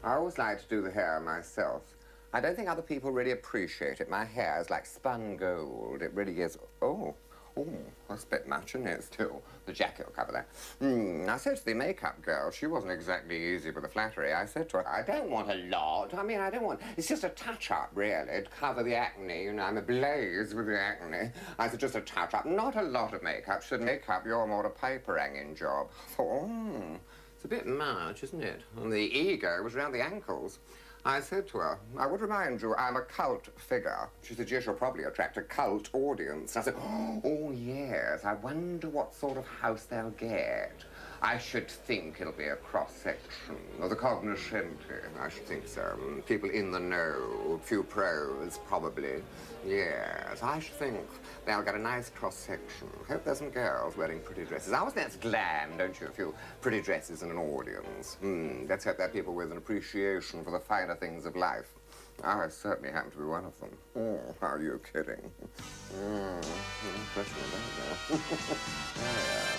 I always like to do the hair myself. I don't think other people really appreciate it. My hair is like spun gold. It really is. Oh, that's a bit much, isn't it, still? The jacket will cover that. I said to the makeup girl, she wasn't exactly easy with the flattery. I said to her, I don't want a lot. I mean, I don't want... It's just a touch-up, really, to cover the acne. You know, I'm ablaze with the acne. I said, just a touch-up. Not a lot of makeup. Should make up your more a paper-hanging job. I thought, it's a bit much, isn't it? And the ego was around the ankles. I said to her, I would remind you, I'm a cult figure. She said, yes, you'll probably attract a cult audience. I said, oh, yes, I wonder what sort of house they'll get. I should think it'll be a cross-section of the cognoscenti. I should think so. People in the know, a few pros, probably. Yes, I should think they'll get a nice cross-section. Hope there's some girls wearing pretty dresses. I always think that's glam, don't you? A few pretty dresses in an audience. Let's hope there are people with an appreciation for the finer things of life. I certainly happen to be one of them. Oh, are you kidding? Question about that. Yeah.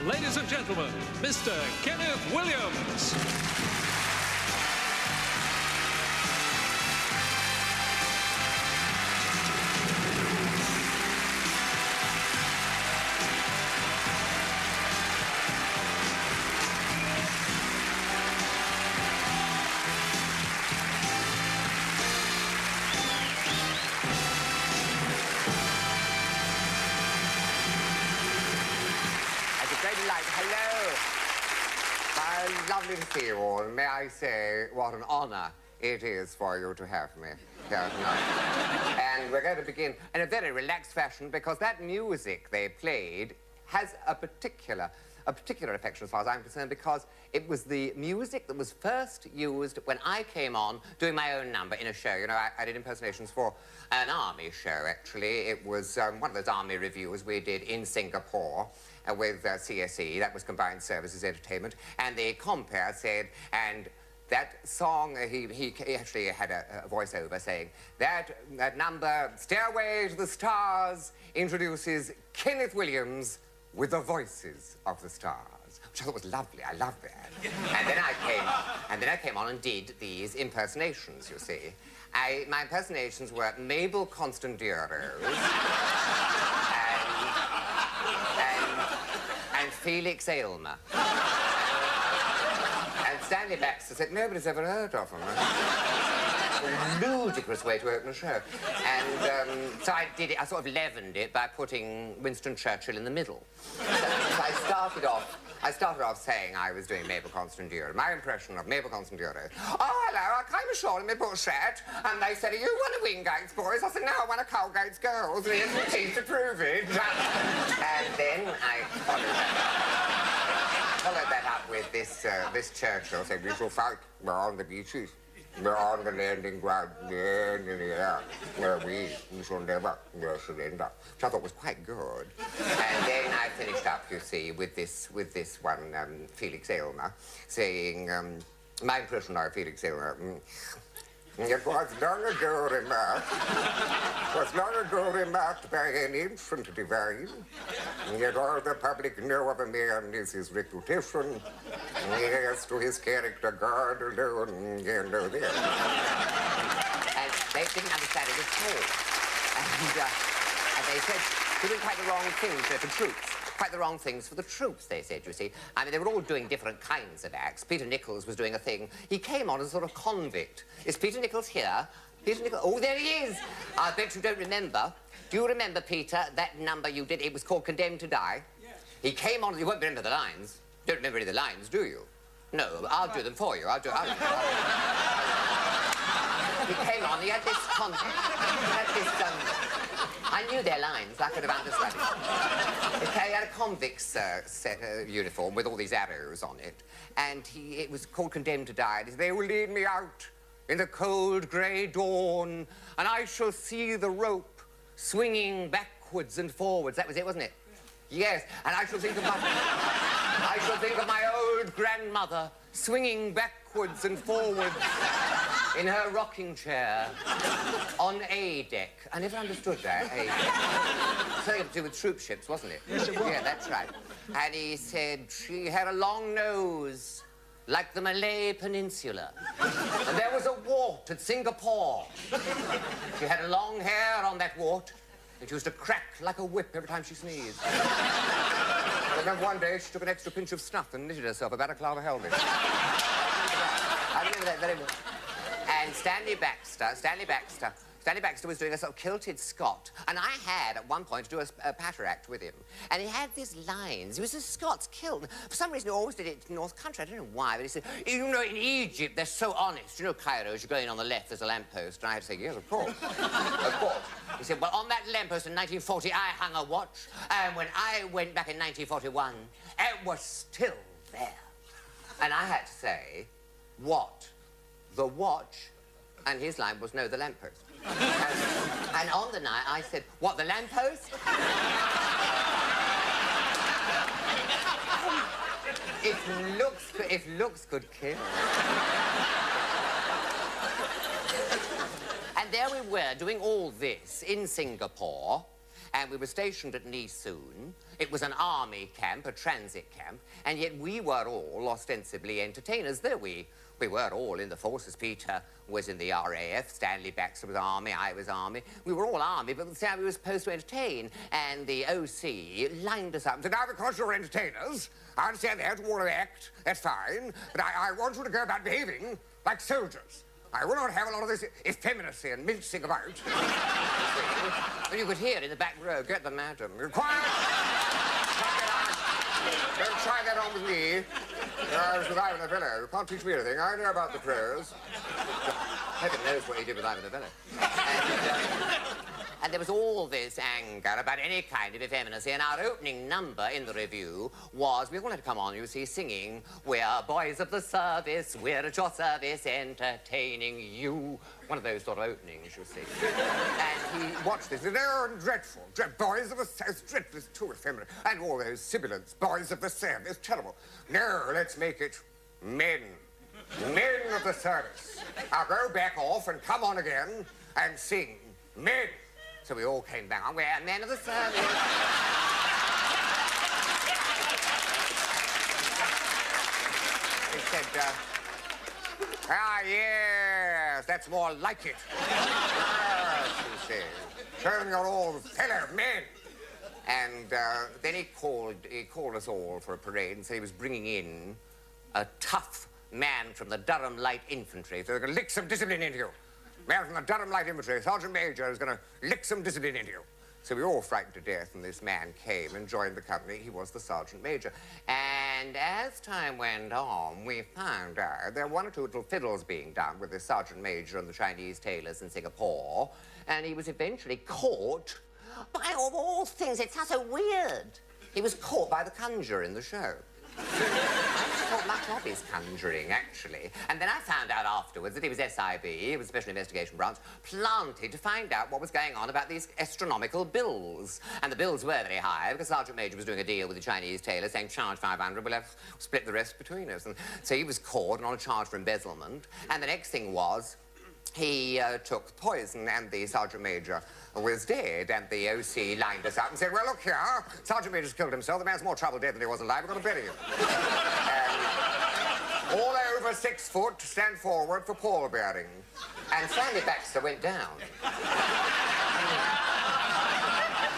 Ladies and gentlemen, Mr. Kenneth Williams. Hello. Lovely to see you all. May I say what an honor it is for you to have me here tonight. And we're going to begin in a very relaxed fashion because that music they played has a particular affection as far as I'm concerned because it was the music that was first used when I came on doing my own number in a show. You know, I did impersonations for an army show, actually. It was one of those army reviews we did in Singapore with CSE, that was Combined Services Entertainment, and the compere said, and that song, he actually had a voiceover saying, that number, Stairway to the Stars, introduces Kenneth Williams with the voices of the stars, which I thought was lovely. I loved that. and then I came on and did these impersonations, you see. My impersonations were Mabel Constantinos and Felix Aylmer. And Stanley Baxter said, nobody's ever heard of him. A ludicrous way to open a show. And so I did it, I sort of leavened it by putting Winston Churchill in the middle. So I started off saying I was doing Mabel Constantinos, my impression of Mabel Constantinos. Oh, hello, I came ashore in my bushette, and they said, are you one of Wingate's boys? I said, no, I'm one of Colgate's girls, and here's the teeth to prove it. And then I followed that up with this Churchill saying, we shall fight, we're on the beaches. We're on the landing ground, in the air, where we shall never surrender. Which I thought was quite good. And then I finished up, you see, with this one, Felix Aylmer, saying, my impression of Felix Aylmer, it was long ago remarked by an infant divine, yet all the public know of a man is his reputation. Yes, to his character, God alone can know this. And they didn't understand it at all. And they said, doing quite the wrong things for troops. Quite the wrong things for the troops, they said, you see. I mean, they were all doing different kinds of acts. Peter Nichols was doing a thing. He came on as a sort of convict. Is Peter Nichols here? Peter Nichols? Oh, there he is. I bet you don't remember. Do you remember, Peter, that number you did? It was called Condemned to Die. Yes. He came on, you won't remember the lines. Don't remember any of the lines, do you? No, I'll do them for you. He came on, he had this I knew their lines, I could have understood it. Okay, he had a convict's uniform with all these arrows on it, and it was called Condemned to Die. They will lead me out in the cold grey dawn, and I shall see the rope swinging backwards and forwards. That was it, wasn't it? Yes, and I shall see the I shall think of my old grandmother swinging backwards and forwards in her rocking chair on A deck. I never understood that, A deck. Something to do with troop ships, wasn't it? Yes, it was. Yeah, that's right. And he said she had a long nose, like the Malay Peninsula. And there was a wart at Singapore. She had long hair on that wart. It used to crack like a whip every time she sneezed. I remember one day she took an extra pinch of snuff and knitted herself a balaclava helmet. I remember that very well. And Stanley Baxter was doing a sort of kilted Scot, and I had, at one point, to do a patter act with him. And he had these lines. He was a Scots kilt. For some reason, he always did it in North Country. I don't know why, but he said, you know, in Egypt, they're so honest. You know, Cairo, as you're going on the left, there's a lamppost. And I had to say, yes, of course. Of course. He said, well, on that lamppost in 1940, I hung a watch. And when I went back in 1941, it was still there. And I had to say, what? The watch? And his line was, no, the lamppost. And on the night, I said, what, the lamppost? If looks could kill. And there we were, doing all this in Singapore, and we were stationed at Nee Soon. It was an army camp, a transit camp, and yet we were all ostensibly entertainers, though we were all in the forces. Peter was in the RAF, Stanley Baxter was Army, I was Army. We were all Army, but we were supposed to entertain. And the OC lined us up and said, now, because you're entertainers, I understand they have to all act, that's fine, but I want you to go about behaving like soldiers. I will not have a lot of this effeminacy and mincing about. And you could hear in the back row, get the madam. Quiet! Don't try that on with me. I was with Ivan Novello. You can't teach me anything. I know about the prose. Heaven knows what he did with Ivan Novello. And there was all this anger about any kind of effeminacy, and our opening number in the review was, we all had to come on, you see, singing, we're boys of the service, we're at your service, entertaining you. One of those sort of openings, you see. And he watched this, and they're dreadful. Boys of the service, dreadful, it's too effeminate. And all those sibilants, boys of the service, terrible. No, let's make it men. Men of the service. I'll go back off and come on again and sing men. So we all came back on. We're men of the service. He said, yes, that's more like it. Yes, he said. Showing you're all fellow men. And then he called us all for a parade and said he was bringing in a tough man from the Durham Light Infantry, so they're going to lick some discipline into you. Man from the Durham Light Infantry, Sergeant Major, is going to lick some discipline into you. So we were all frightened to death, and this man came and joined the company. He was the Sergeant Major. And as time went on, we found out there were one or two little fiddles being done with the Sergeant Major and the Chinese tailors in Singapore, and he was eventually caught by, of all things, it sounds so weird. He was caught by the conjurer in the show. I thought much of his conjuring, actually. And then I found out afterwards that he was SIB, he was Special Investigation Branch, planted to find out what was going on about these astronomical bills. And the bills were very high because Sergeant Major was doing a deal with the Chinese tailor saying, charge 500, we'll have split the rest between us. And so he was caught and on a charge for embezzlement. And the next thing was, he took poison, and the Sergeant Major was dead, and the OC lined us up and said, well, look here, Sergeant Major's killed himself. The man's more trouble dead than he was alive. We're going to bury him. All over 6 foot, stand forward for pallbearing. And Stanley Baxter went down.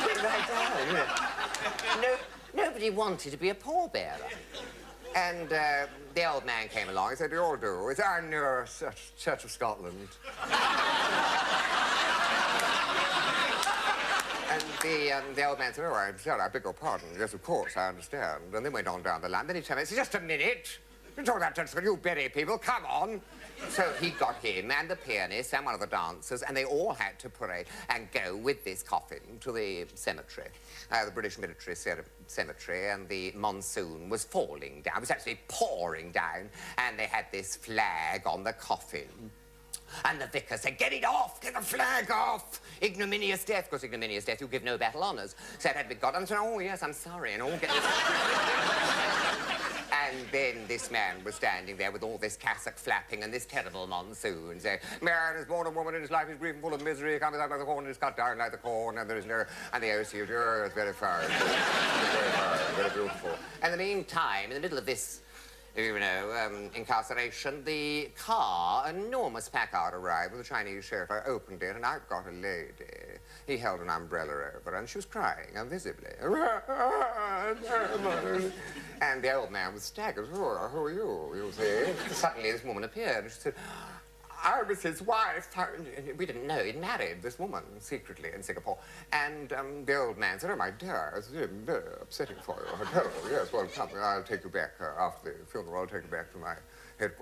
Went right down, yeah. Nobody wanted to be a pallbearer. And the old man came along and said, you all do. It's our newer Church of Scotland. And the old man said, oh, I'm sorry, I beg your pardon. Yes, of course, I understand. And then went on down the line. Then he turned and said, just a minute. You talk about Church, you bury people, come on. So he got him and the pianist and one of the dancers, and they all had to parade and go with this coffin to the cemetery, the British military cemetery, and the monsoon was falling down. It was actually pouring down, and they had this flag on the coffin. And the vicar said, get it off, get the flag off. Ignominious death. Of course, ignominious death, you give no battle honours. So it had to be got. And I said, oh, yes, I'm sorry, and all get this. And then this man was standing there with all this cassock flapping and this terrible monsoon, saying, "Man is born a woman, and his life is brief and full of misery. Comes out like the corn, and is cut down like the corn, and there is no..." And the OC, "Oh, it's very fine, very fine, very beautiful." And in the meantime, in the middle of this, you know, incarceration, the car, an enormous Packard arrived with a Chinese chauffeur, opened it, and out got a lady. He held an umbrella over, and she was crying, visibly. And the old man was staggered. "Oh, who are you see?" Suddenly this woman appeared, and she said, "I was his wife." We didn't know he'd married this woman secretly in Singapore. And the old man said, "Oh, my dear, it's very upsetting for you." I said, "Oh, yes, well, come, I'll take you back after the funeral. I'll take you back to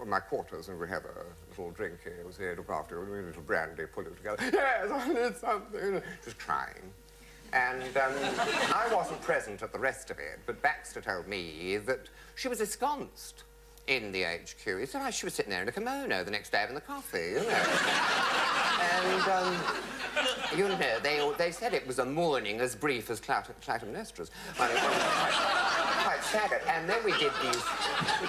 my quarters, and we'll have a little drink here. We'll say, look after you, a little brandy, pull you together." "Yes, I need something." She was crying. And I wasn't present at the rest of it, but Baxter told me that she was ensconced in the HQ. He said, she was sitting there in a kimono the next day having the coffee, you know. And, you know, they said it was a mourning as brief as Clytemnestra's. Well, it was quite staggered. And then we did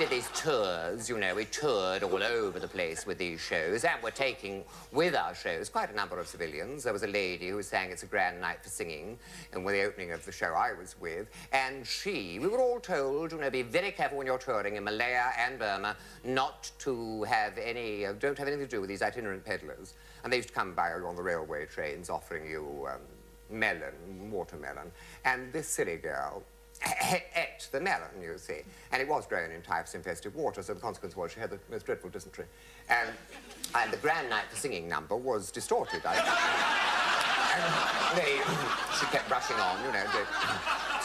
these tours, you know. We toured all over the place with these shows, and we're taking with our shows quite a number of civilians. There was a lady who was saying it's a grand night for singing, and with the opening of the show I was with, and we were all told, you know, be very careful when you're touring in Malaya and Burma, not to have any, don't have anything to do with these itinerant peddlers. And they used to come by on the railway trains offering you watermelon. And this silly girl ate the melon, you see. And it was grown in typhus-infested water, so the consequence was she had the most dreadful dysentery. And the grand night for singing number was distorted. She kept rushing on, you know,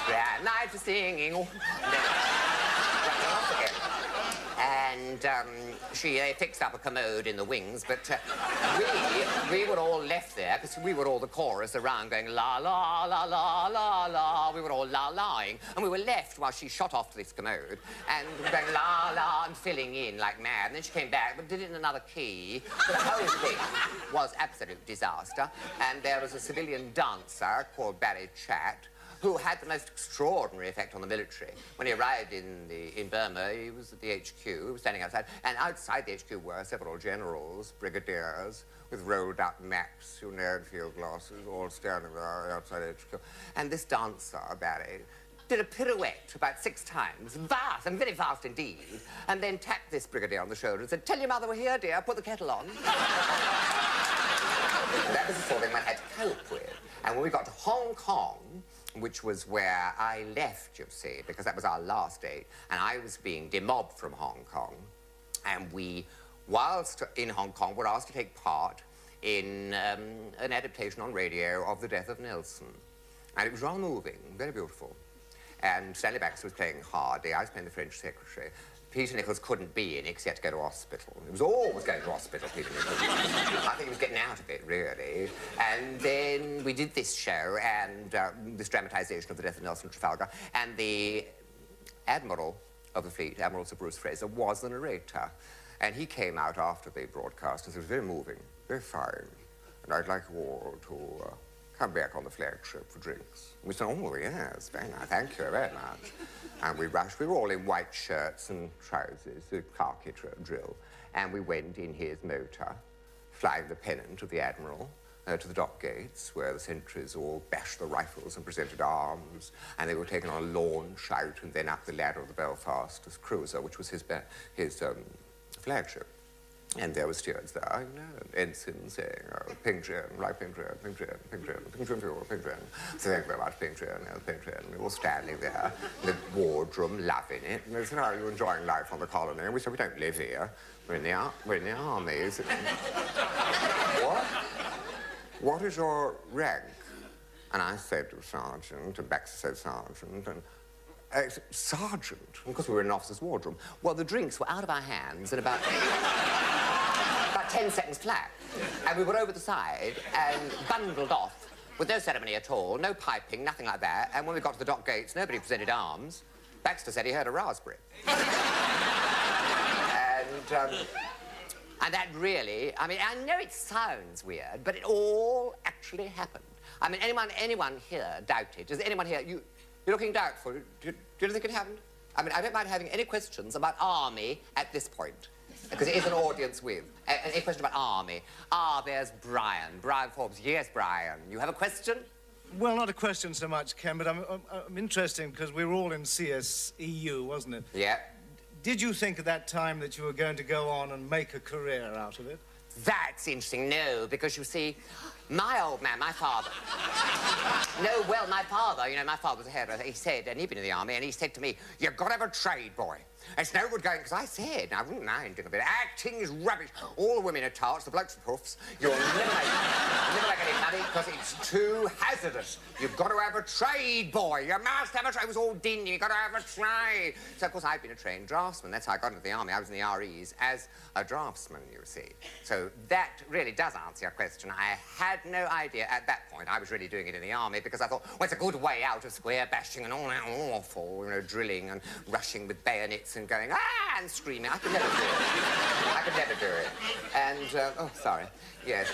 grand night for singing. And they fixed up a commode in the wings, but we were all left there because we were all the chorus around going la la la la la la. We were all la-laing, and we were left while she shot off to this commode and going la la and filling in like mad. And then she came back but did it in another key. The whole thing was absolute disaster. And there was a civilian dancer called Barry Chatt, who had the most extraordinary effect on the military. When he arrived in Burma, he was at the HQ, he was standing outside, and outside the HQ were several generals, brigadiers, with rolled-up maps, you know, and field glasses, all standing there outside HQ. And this dancer, Barry, did a pirouette about 6 times, fast, and very fast indeed, and then tapped this brigadier on the shoulder and said, "Tell your mother we're here, dear, put the kettle on." That was the sort of thing one had to cope with. And when we got to Hong Kong, which was where I left, you see, because that was our last date, and I was being demobbed from Hong Kong, and we, whilst in Hong Kong, were asked to take part in an adaptation on radio of The Death of Nelson. And it was rather moving, very beautiful. And Stanley Baxter was playing Hardy, I was playing the French secretary. Peter Nichols couldn't be in it because he had to go to hospital. He was always going to hospital, Peter Nichols. I think he was getting out of it, really. And then we did this show and this dramatisation of The Death of Nelson Trafalgar, and the Admiral of the fleet, Admiral Sir Bruce Fraser, was the narrator. And he came out after the broadcast and said it was very moving, very fine. And I'd like you all to come back on the flagship for drinks. We said, "Oh, yes, very nice, thank you very much." And we rushed. We were all in white shirts and trousers, the khaki drill. And we went in his motor, flying the pennant of the Admiral, to the dock gates, where the sentries all bashed the rifles and presented arms. And they were taken on a launch out and then up the ladder of the Belfast cruiser, which was his flagship. And there were stewards there, you know, ensigns saying, "Oh, ping gin, right ping gin, ping gin, ping gin, ping gin fuel, ping gin." So thank you very much, ping gin, yes, ping gin. We were all standing there in the wardroom, loving it. And they said, "Are you enjoying life on the colony?" And we said, "We don't live here. We're in the army." He said, "What? What is your rank?" And I said, "Sergeant," and Baxter said, "Sergeant," and sergeant, because we were in an officer's wardroom. Well, the drinks were out of our hands in about 10 seconds flat. And we were over the side and bundled off with no ceremony at all, no piping, nothing like that. And when we got to the dock gates, nobody presented arms. Baxter said he heard a raspberry. And that really, I mean, I know it sounds weird, but it all actually happened. I mean, anyone here doubt it? Does anyone here, you're looking doubtful. Do you think it happened? I mean, I don't mind having any questions about army at this point, because it is an audience with. Any question about army? Ah, there's Brian. Brian Forbes. Yes, Brian. You have a question? Well, not a question so much, Ken, but I'm interested because we were all in CSEU, wasn't it? Yeah. Did you think at that time that you were going to go on and make a career out of it? That's interesting. No, because you see, my old man, my father... No, well, my father, you know, my father was a hairdresser. He said, and he'd been in the army, and he said to me, you've got to have a trade, boy. It's no good going, because I said, I wouldn't mind doing a bit. Acting is rubbish. All the women are tarts, the blokes are puffs. You'll never make any money, because it's too hazardous. You've got to have a trade, boy. You must have a trade. It was all dingy. You've got to have a trade. So, of course, I'd been a trained draftsman. That's how I got into the army. I was in the REs as a draftsman, you see. So that really does answer your question. I had no idea at that point I was really doing it in the army, because I thought, well, it's a good way out of square bashing and all that awful, you know, drilling and rushing with bayonets and going, ah, and screaming. I could never do it. I could never do it. And, oh, sorry. Yes,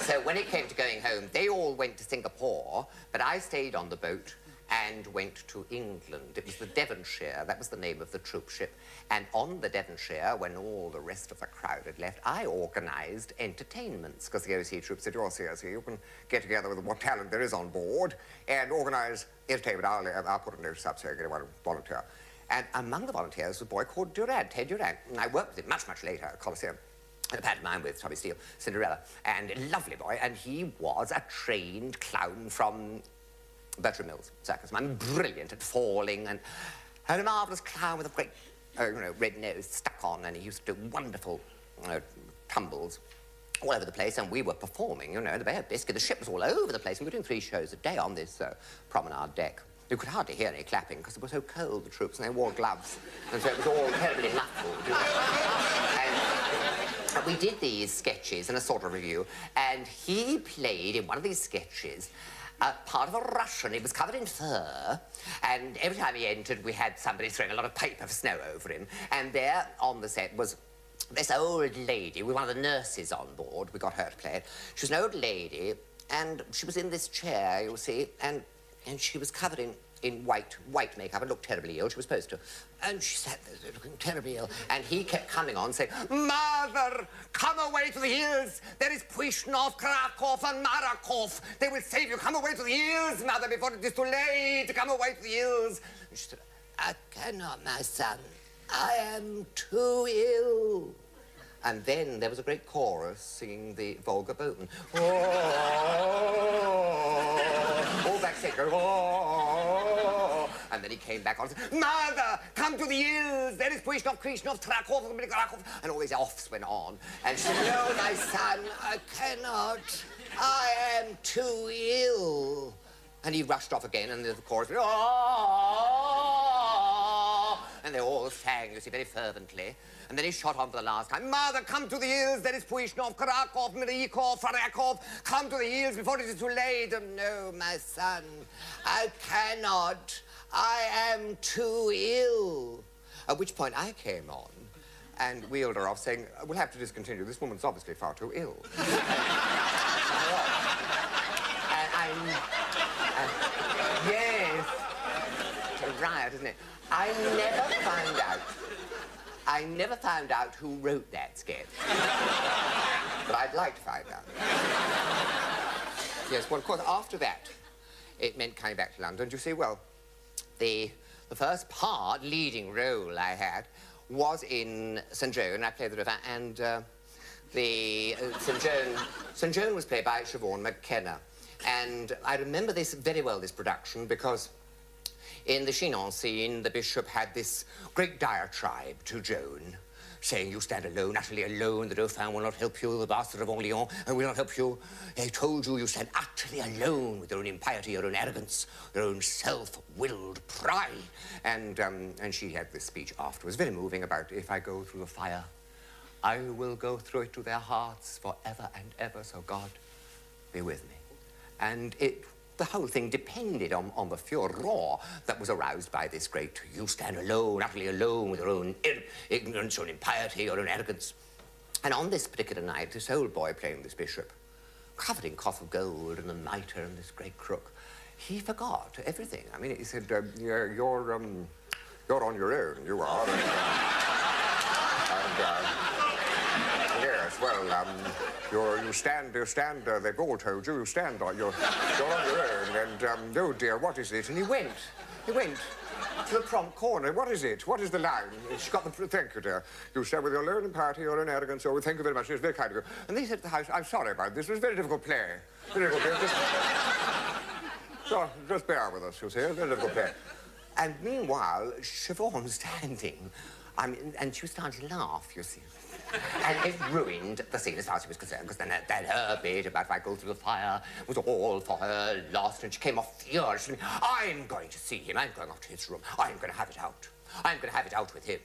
so when it came to going home, they all went to Singapore, but I stayed on the boat and went to England. It was the Devonshire, that was the name of the troop ship. And on the Devonshire, when all the rest of the crowd had left, I organised entertainments, because the OC troop said, you're COC, you can get together with what talent there is on board and organise entertainment. I'll put a notice up so you get a volunteer. And among the volunteers was a boy called Durant, Ted Durant. And I worked with him much, much later at Coliseum. And a pantomime with Tommy Steele, Cinderella. And a lovely boy. And he was a trained clown from Bertram Mills Circus. I'm brilliant at falling and a marvellous clown with a great, you know, red nose stuck on. And he used to do wonderful tumbles all over the place. And we were performing, you know, the Bay of Biscay. The ship was all over the place. And we were doing 3 shows a day on this promenade deck. You could hardly hear any clapping because it was so cold, the troops, and they wore gloves. And so it was all terribly muffled, you know. And we did these sketches in a sort of review, and he played in one of these sketches a part of a Russian. He was covered in fur, and every time he entered, we had somebody throwing a lot of paper of snow over him. And there on the set was this old lady with one of the nurses on board. We got her to play it. She was an old lady, and she was in this chair, you'll see, and she was covered in white makeup and looked terribly ill. She was supposed to. And she sat there looking terribly ill. And he kept coming on saying, Mother, come away to the hills. There is Puishnov, Krakow, and Marakov. They will save you. Come away to the hills, Mother, before it is too late. Come away to the hills. And she said, I cannot, my son. I am too ill. And then there was a great chorus singing the Volga Boatman. All backstage, oh. And then he came back on and said, Mother, come to the hills. There is Puishnov, Krishnov, Trakov, and all these offs went on. And she said, no, my son, I cannot. I am too ill. And he rushed off again, and the chorus went, oh. And they all sang, you see, very fervently. And then he shot on for the last time. Mother, come to the hills. There is Puishnov, Krakow, Mirikov, Farakov. Come to the hills before it is too late. No, my son, I cannot. I am too ill. At which point I came on and wheeled her off, saying, we'll have to discontinue. This woman's obviously far too ill. Yes. It's a riot, isn't it? I never found out who wrote that sketch. But I'd like to find out. Yes, well, of course, after that, it meant coming back to London. You see, well, the first part, leading role I had, was in St. Joan. I played the Dauphin, and St. Joan was played by Siobhan McKenna. And I remember this very well, this production, because in the Chinon scene, the bishop had this great diatribe to Joan, saying, you stand alone, utterly alone, the Dauphin will not help you, the Bastard of Orleans will not help you. He told you, you stand utterly alone with your own impiety, your own arrogance, your own self-willed pride. And she had this speech afterwards, very moving, about, if I go through the fire, I will go through it to their hearts forever and ever, so God be with me. And the whole thing depended on the furor that was aroused by this great, you stand alone, utterly alone, with your own ignorance, your own impiety, your own arrogance. And on this particular night, this old boy playing this bishop, covered in cloth of gold and the mitre and this great crook, he forgot everything. I mean, he said, You're on your own, you are. Yes, well, you stand, the goal told you, you stand on, you're on your own, and, oh dear, what is it? And he went to the prompt corner. What is it? What is the line? She got the, thank you, dear. You stand with your learning party, your own arrogance, so thank you very much, it's very kind of you. And they said to the house, I'm sorry about this, it was a very difficult play. Very difficult play. So, just bear with us, you see, a very difficult play. And meanwhile, Siobhan was standing, and she was starting to laugh, you see. And it ruined the scene as far as she was concerned, because then her bit about if I go through the fire was all for her lost, and she came off furiously. I'm going to see him. I'm going off to his room. I'm going to have it out. I'm going to have it out with him,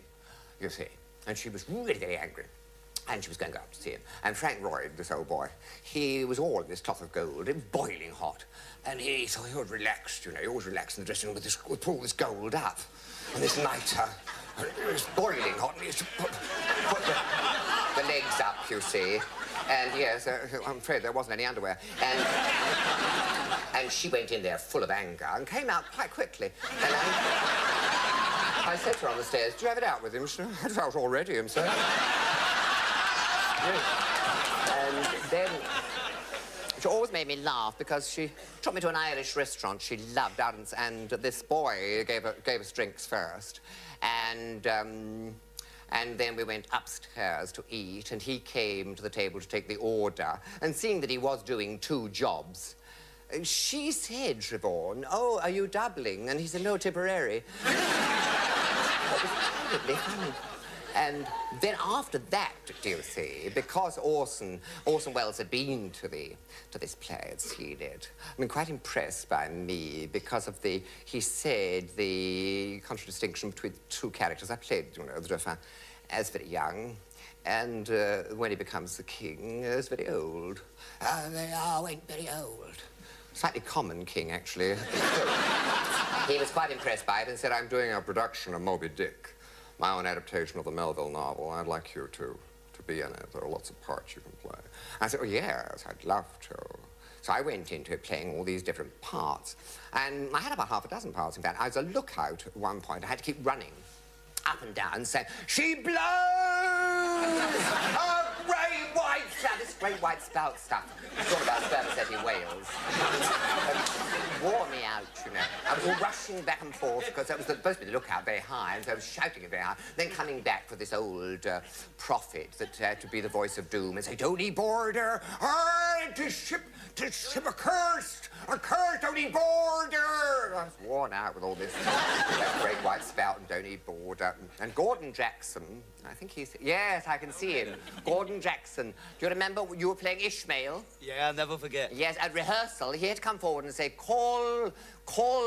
you see. And she was really very angry. And she was going to go up to see him. And Frank Lloyd, this old boy, he was all in this cloth of gold. It was boiling hot. And he was relaxed, you know. He always relaxed in the dressing room with all this gold up. And this night, it was boiling hot. And he used to put the legs up, you see. And yes, I'm afraid there wasn't any underwear. And she went in there full of anger and came out quite quickly. And I said to her on the stairs, do you have it out with him? She said, I had it out already, himself. And then she always made me laugh because she took me to an Irish restaurant she loved out, and this boy gave us drinks first, and then we went upstairs to eat, and he came to the table to take the order, and seeing that he was doing 2 jobs, she said, Siobhan, oh, are you doubling? And he said, no, Tipperary. That was terribly funny. And then after that, do you see, because Orson Welles had been to this play and seen it, I mean, quite impressed by me because of he said, the contradistinction between 2 characters. I played, you know, the Dauphin as very young, and when he becomes the king, as very old. I went very old. Slightly common king, actually. He was quite impressed by it and said, I'm doing a production of Moby Dick. My own adaptation of the Melville novel. I'd like you to be in it. There are lots of parts you can play. I said, oh, yes, I'd love to. So I went into it playing all these different parts. And I had about half a dozen parts, in fact. I was a lookout at one point. I had to keep running up and down saying, she blows a great white spout. This great white spout stuff. It's all about spermaceti whales. It wore me out, you know. I was all rushing back and forth because it was supposed to be the lookout very high, and so I was shouting it very high. Then coming back for this old prophet that had to be the voice of doom and say, Donny Border, to ship accursed, Donny Border. I was worn out with all this great white spout and Donny Border. And Gordon Jackson, I think he's... Yes, I can see him. Gordon Jackson. Do you remember you were playing Ishmael? Yeah, I'll never forget. Yes, at rehearsal, he had to come forward and say, call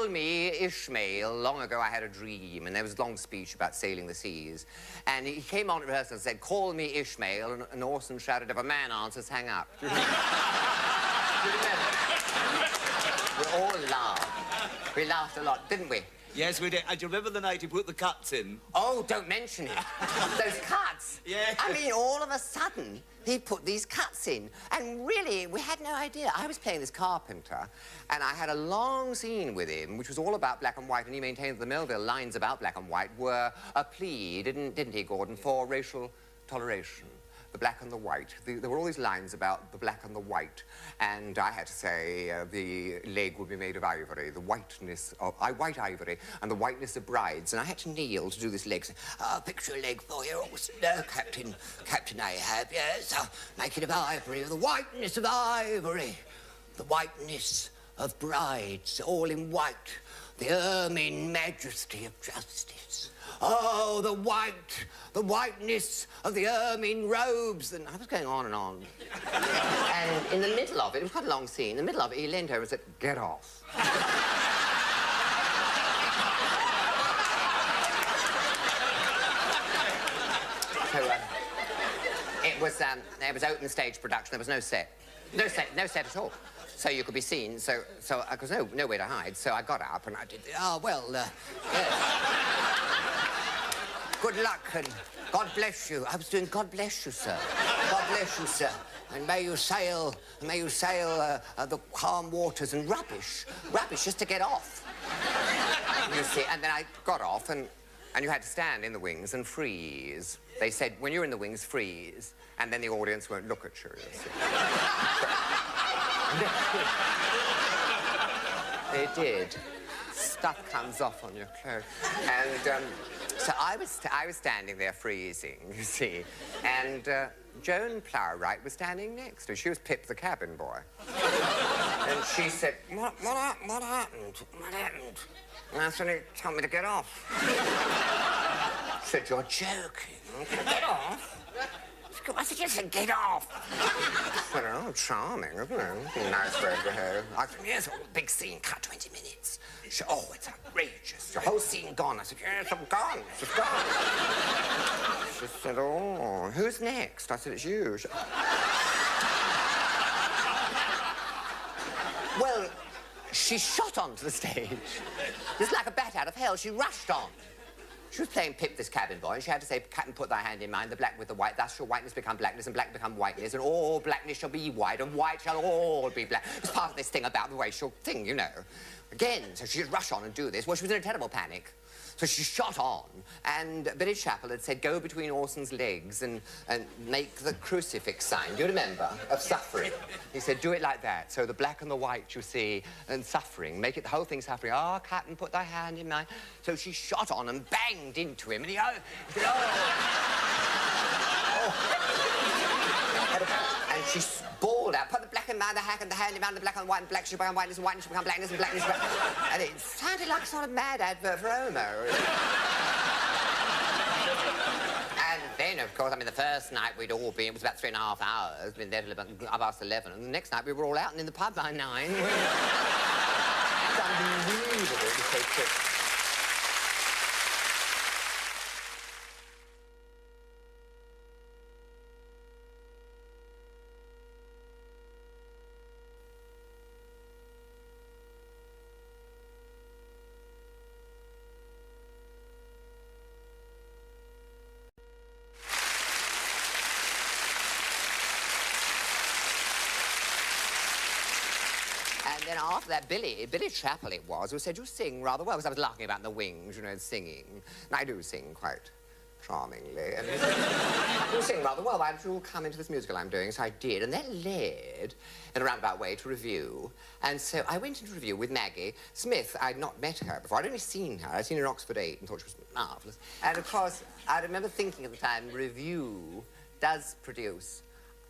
me Ishmael. Long ago I had a dream. And there was a long speech about sailing the seas. And he came on at rehearsal and said, call me Ishmael. And Orson shouted, if a man answers, hang up. Do you remember? Do you remember? We all laughed. We laughed a lot, didn't we? Yes, we did. And do you remember the night he put the cuts in? Oh, don't mention it. Those cuts. Yeah. I mean, all of a sudden, he put these cuts in. And really, we had no idea. I was playing this carpenter, and I had a long scene with him, which was all about black and white, and he maintained that the Melville lines about black and white were a plea, didn't he, Gordon, for racial toleration. The black and the white. There were all these lines about the black and the white, and I had to say the leg would be made of ivory, the whiteness of white ivory, and the whiteness of brides. And I had to kneel to do this leg. I'll picture a leg for you, Captain Ahab. Yes, I'll make it of ivory, the whiteness of ivory, the whiteness of brides, all in white, the ermine majesty of justice. Oh, the whiteness of the ermine robes. And I was going on and on. And in the middle of it was quite a long scene, in the middle of it, he leaned over and said, get off. So, it was open stage production. There was no set. No set at all. So you could be seen, so because nowhere to hide. So I got up and I did, yes. Good luck and God bless you. I was doing God bless you, sir. God bless you, sir. And may you sail the calm waters and rubbish just to get off. You see, and then I got off and And you had to stand in the wings and freeze. They said, when you're in the wings, freeze, and then the audience won't look at you. They did. Stuff comes off on your clothes. And so I was standing there freezing, you see, and Joan Plowright was standing next to her. She was Pip the cabin boy. And she said, what happened? What happened? And I said, he told me to get off. She said, you're joking. Get off? I said, yes, get off. I said, oh, charming, isn't it? Nice way to behave. I said, yes, big scene, cut 20 minutes. She said, oh, it's outrageous. The whole scene gone. I said, yes, I'm gone. She's gone. She said, oh, who's next? I said, it's you. She... Well, she shot onto the stage. Just like a bat out of hell, she rushed on. She was playing Pip, this cabin boy, and she had to say, Captain, put thy hand in mine, the black with the white, thus shall whiteness become blackness, and black become whiteness, and all blackness shall be white, and white shall all be black. It's part of this thing about the racial thing, you know. Again, so she'd rush on and do this. Well, she was in a terrible panic. So she shot on, and Billy Chappell had said, go between Orson's legs and make the crucifix sign. Do you remember? Of suffering. He said, do it like that. So the black and the white, you see, and suffering. Make it the whole thing suffering. Oh, Captain, put thy hand in mine. So she shot on and banged into him, and he said, And she bawled out, put the black in mine, the hack and the hand in mine, the black and the white, and black should become whiteness, and whiteness should become blackness, and blackness should become... And it sounded like a sort of mad advert for Omo. And then, of course, I mean, the first night we'd all been, it was about 3.5 hours, been there till about 11:30, and the next night we were all out and in the pub by 9. It's unbelievable, it was so quick. And then after that, Billy Chappell it was, who said, you sing rather well, because I was laughing about in the wings, you know, singing. And I do sing quite charmingly. And you sing rather well. Why don't you all come into this musical I'm doing? So I did. And that led, in a roundabout way, to review. And so I went into review with Maggie Smith. I'd not met her before. I'd only seen her. I'd seen her in Oxford 8 and thought she was marvellous. And, of course, I remember thinking at the time, review does produce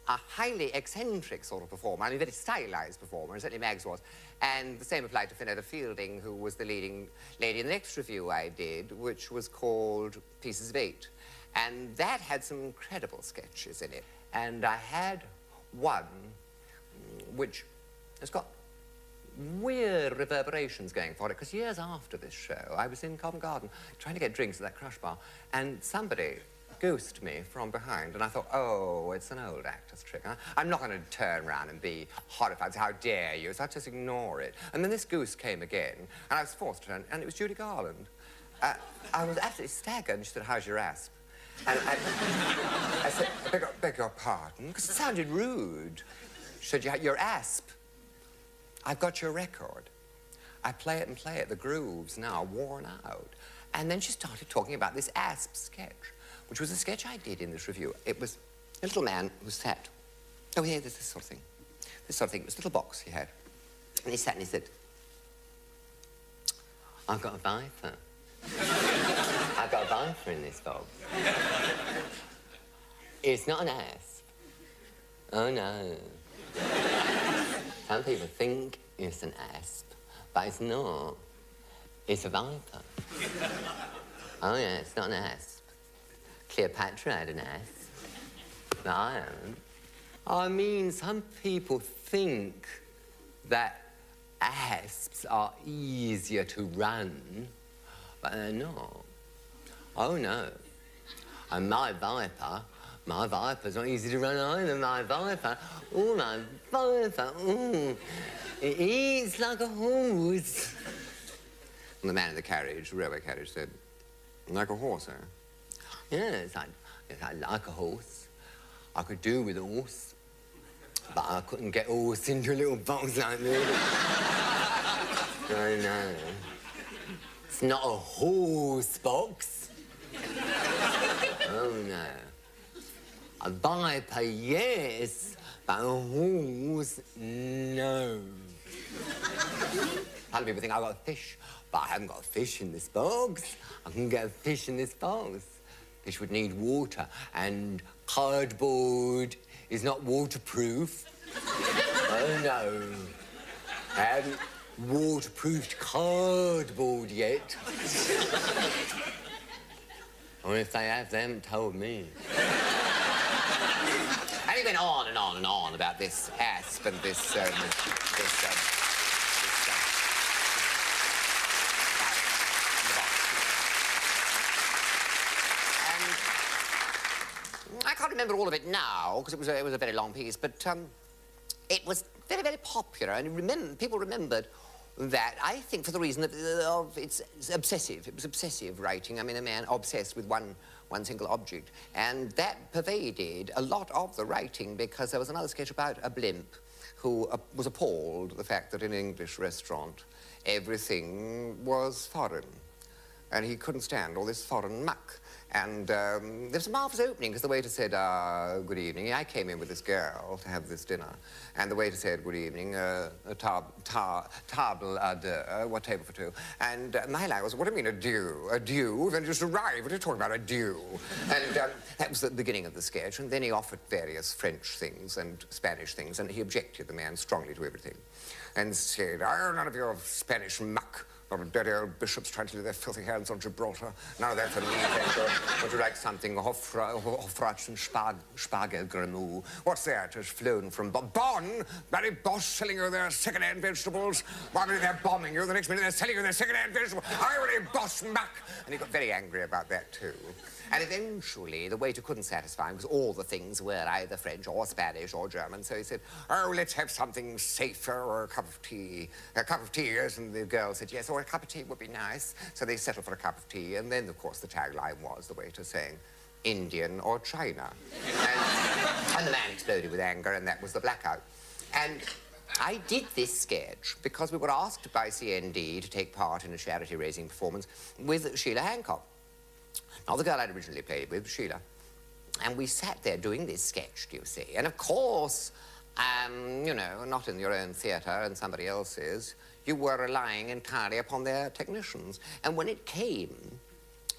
a highly eccentric sort of performer, I mean, very stylized performer, and certainly Mags was. And the same applied to Finetta Fielding, who was the leading lady in the next review I did, which was called Pieces of 8. And that had some incredible sketches in it. And I had one which has got weird reverberations going for it, because years after this show, I was in Covent Garden trying to get drinks at that crush bar, and somebody goosed me from behind, and I thought, oh, it's an old actor's trick. I'm not going to turn around and be horrified, say, how dare you? So I just ignore it. And then this goose came again, and I was forced to turn, and it was Judy Garland. I was absolutely staggered, and she said, how's your asp? And I said, I beg your pardon, because it sounded rude. She said, your asp. I've got your record. I play it and play it. The groove's now worn out. And then she started talking about this asp sketch, which was a sketch I did in this review. It was a little man who sat. Oh, yeah, there's this sort of thing. This sort of thing. It was a little box he had. And he sat and he said, I've got a viper. I've got a viper in this box. It's not an asp. Oh, no. Some people think it's an asp, but it's not. It's a viper. Oh, yeah, it's not an asp. Cleopatra had an asp, but I don't. I mean, some people think that asps are easier to run, but they're not. Oh, no. And my viper's not easy to run either, my viper. Oh, my viper, oh. It eats like a horse. And the man in the carriage, the railway carriage, said, like a horse, eh? Yes, I like a horse. I could do with a horse, but I couldn't get a horse into a little box like this. I know. It's not a horse box. A viper, yes, but a horse, no. Other people think I've got a fish, but I haven't got a fish in this box. I can get a fish in this box. Fish would need water, and cardboard is not waterproof. Oh, no. I haven't waterproofed cardboard yet. Or if they have, they haven't told me. And he went on and on and on about this asp and this I can't remember all of it now, because it was a very long piece, but it was very, very popular, and people remembered that, I think, for the reason of it's obsessive. It was obsessive writing. I mean, a man obsessed with one single object. And that pervaded a lot of the writing, because there was another sketch about a blimp who was appalled at the fact that in an English restaurant everything was foreign. And he couldn't stand all this foreign muck. And there was a marvellous opening, because the waiter said, good evening. I came in with this girl to have this dinner. And the waiter said, good evening, table à deux, what table for two? And my line was, what do you mean, a due? A due? We've only just arrived. What are you talking about, a due? And that was the beginning of the sketch. And then he offered various French things and Spanish things, and he objected, the man, strongly to everything. And said, oh, none of your Spanish muck. Lot of dirty old bishops trying to lay their filthy hands on Gibraltar. None of that for me, thank you. Would you like something Hofratsch and Spargelgramou? What's that? It's flown from Bonn. Barry Bosch selling you their second-hand vegetables. One minute they're bombing you, the next minute they're selling you their second-hand vegetables. Irony, Bosch muck! And he got very angry about that, too. And eventually, the waiter couldn't satisfy him, because all the things were either French or Spanish or German. So he said, oh, let's have something safer, or a cup of tea. A cup of tea, yes. And the girl said, yes, or a cup of tea would be nice. So they settled for a cup of tea. And then, of course, the tagline was the waiter saying, Indian or China. And the man exploded with anger, and that was the blackout. And I did this sketch because we were asked by CND to take part in a charity-raising performance with Sheila Hancock. Not the girl I'd originally played with, Sheila. And we sat there doing this sketch, do you see? And, of course, you know, not in your own theatre and somebody else's, you were relying entirely upon their technicians. And when it came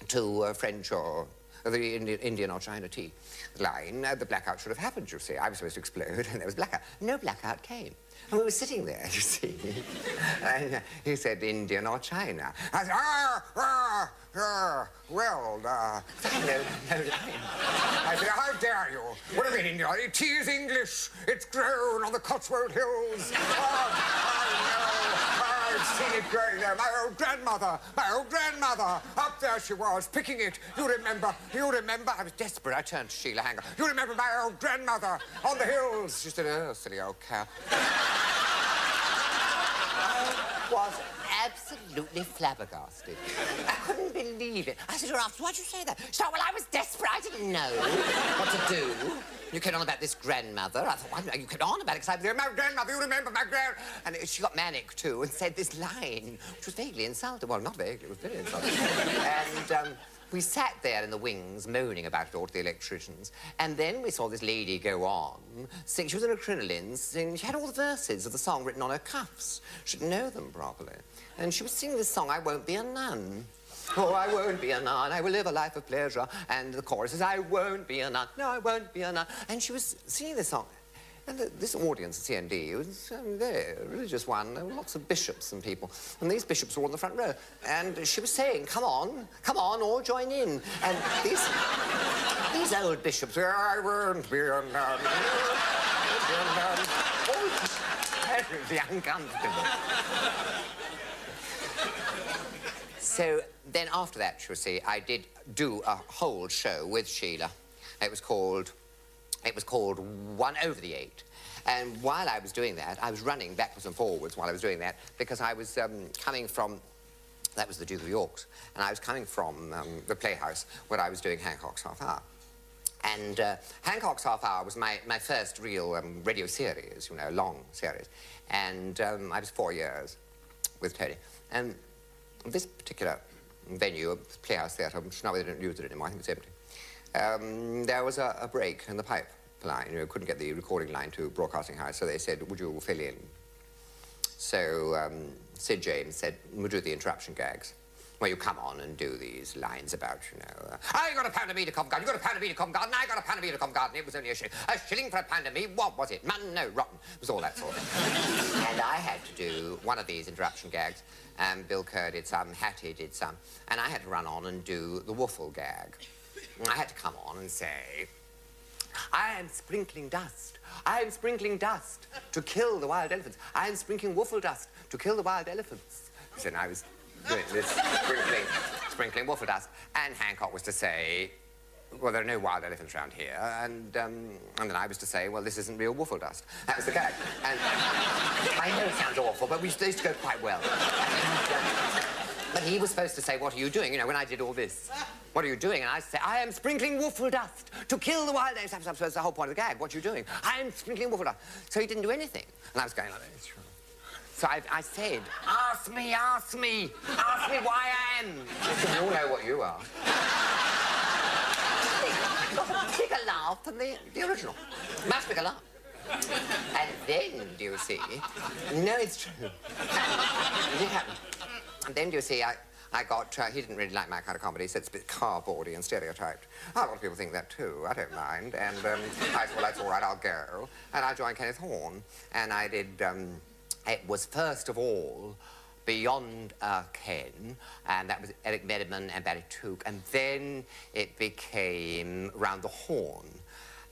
to French or the Indian or China tea line, the blackout should have happened, you see. I was supposed to explode, and there was blackout. No blackout came. And we were sitting there, you see. And he said, Indian or China. I said, well, no line. I said, how dare you? What do you mean, Indian? Tea is English. It's grown on the Cotswold Hills. I've seen it growing there. My old grandmother, up there she was, picking it. You remember, I was desperate. I turned to Sheila Hancock. You remember my old grandmother on the hills? She said, oh, silly old cow. I was absolutely flabbergasted. I couldn't believe it. I said to her after, why'd you say that? She said, well, I was desperate. I didn't know what to do. You came on about this grandmother. I thought, why you came on about it? Because I was there, my grandmother, you remember my And she got manic, too, and said this line, which was vaguely insulting. Well, not vaguely, it was very insulting. And we sat there in the wings, moaning about it all to the electricians. And then we saw this lady go on, sing. She was in her crinolines, sing. She had all the verses of the song written on her cuffs. She didn't know them properly. And she was singing this song, I Won't Be a Nun. Oh, I won't be a nun, I will live a life of pleasure. And the chorus is, I won't be a nun, no, I won't be a nun. And she was singing this song. And this audience at CND was a very religious one. There were lots of bishops and people. And these bishops were all in the front row. And she was saying, come on, all join in. And these old bishops, I won't be a nun, all terribly uncomfortable. So then after that, you see, I did do a whole show with Sheila. It was called 1 over the 8. And while I was doing that, I was running backwards and forwards while I was doing that, because I was coming from, that was the Duke of York's, and I was coming from the Playhouse where I was doing Hancock's Half Hour. And Hancock's Half Hour was my first real radio series, you know, long series. And I was 4 years with Tony. And this particular venue, Playhouse Theatre, which now they don't use it anymore, I think it's empty. there was a break in the pipeline. You know, couldn't get the recording line to Broadcasting House, so they said, would you fill in? So Sid James said, we'll do the interruption gags. Well, you come on and do these lines about, you know, I got a pound of meat at Covent Garden, you got a pound of meat at Covent Garden, I got a pound of meat at Covent Garden, it was only a shilling for a pound of meat, what was it? Mutton? No, rotten. It was all that sort of thing. And I had to do one of these interruption gags, and Bill Kerr did some, Hattie did some, and I had to run on and do the waffle gag. And I had to come on and say, I am sprinkling dust. I am sprinkling dust to kill the wild elephants. I am sprinkling waffle dust to kill the wild elephants. And I was doing this, sprinkling waffle dust, and Hancock was to say, well, there are no wild elephants around here, and then I was to say, well, this isn't real waffle dust. That was the gag. And I know it sounds awful, but they used to go quite well. But he was supposed to say, what are you doing? You know, when I did all this, what are you doing? And I said, I am sprinkling waffle dust to kill the wild elephants. That's the whole point of the gag. What are you doing? I am sprinkling waffle dust. So he didn't do anything. And I was going like this. So I said, ask me why I am. You all know what you are. Bigger laugh than the original. Much bigger laugh. And then, do you see, no, it's true. And it happened. And then, do you see, I got, he didn't really like my kind of comedy. He said it's a bit cardboardy and stereotyped. A lot of people think that too. I don't mind. And I said, well, that's all right, I'll go. And I joined Kenneth Horne. And I did, it was first of all Beyond Ken, and that was Eric Medderman and Barry Took. And then it became Round the Horn.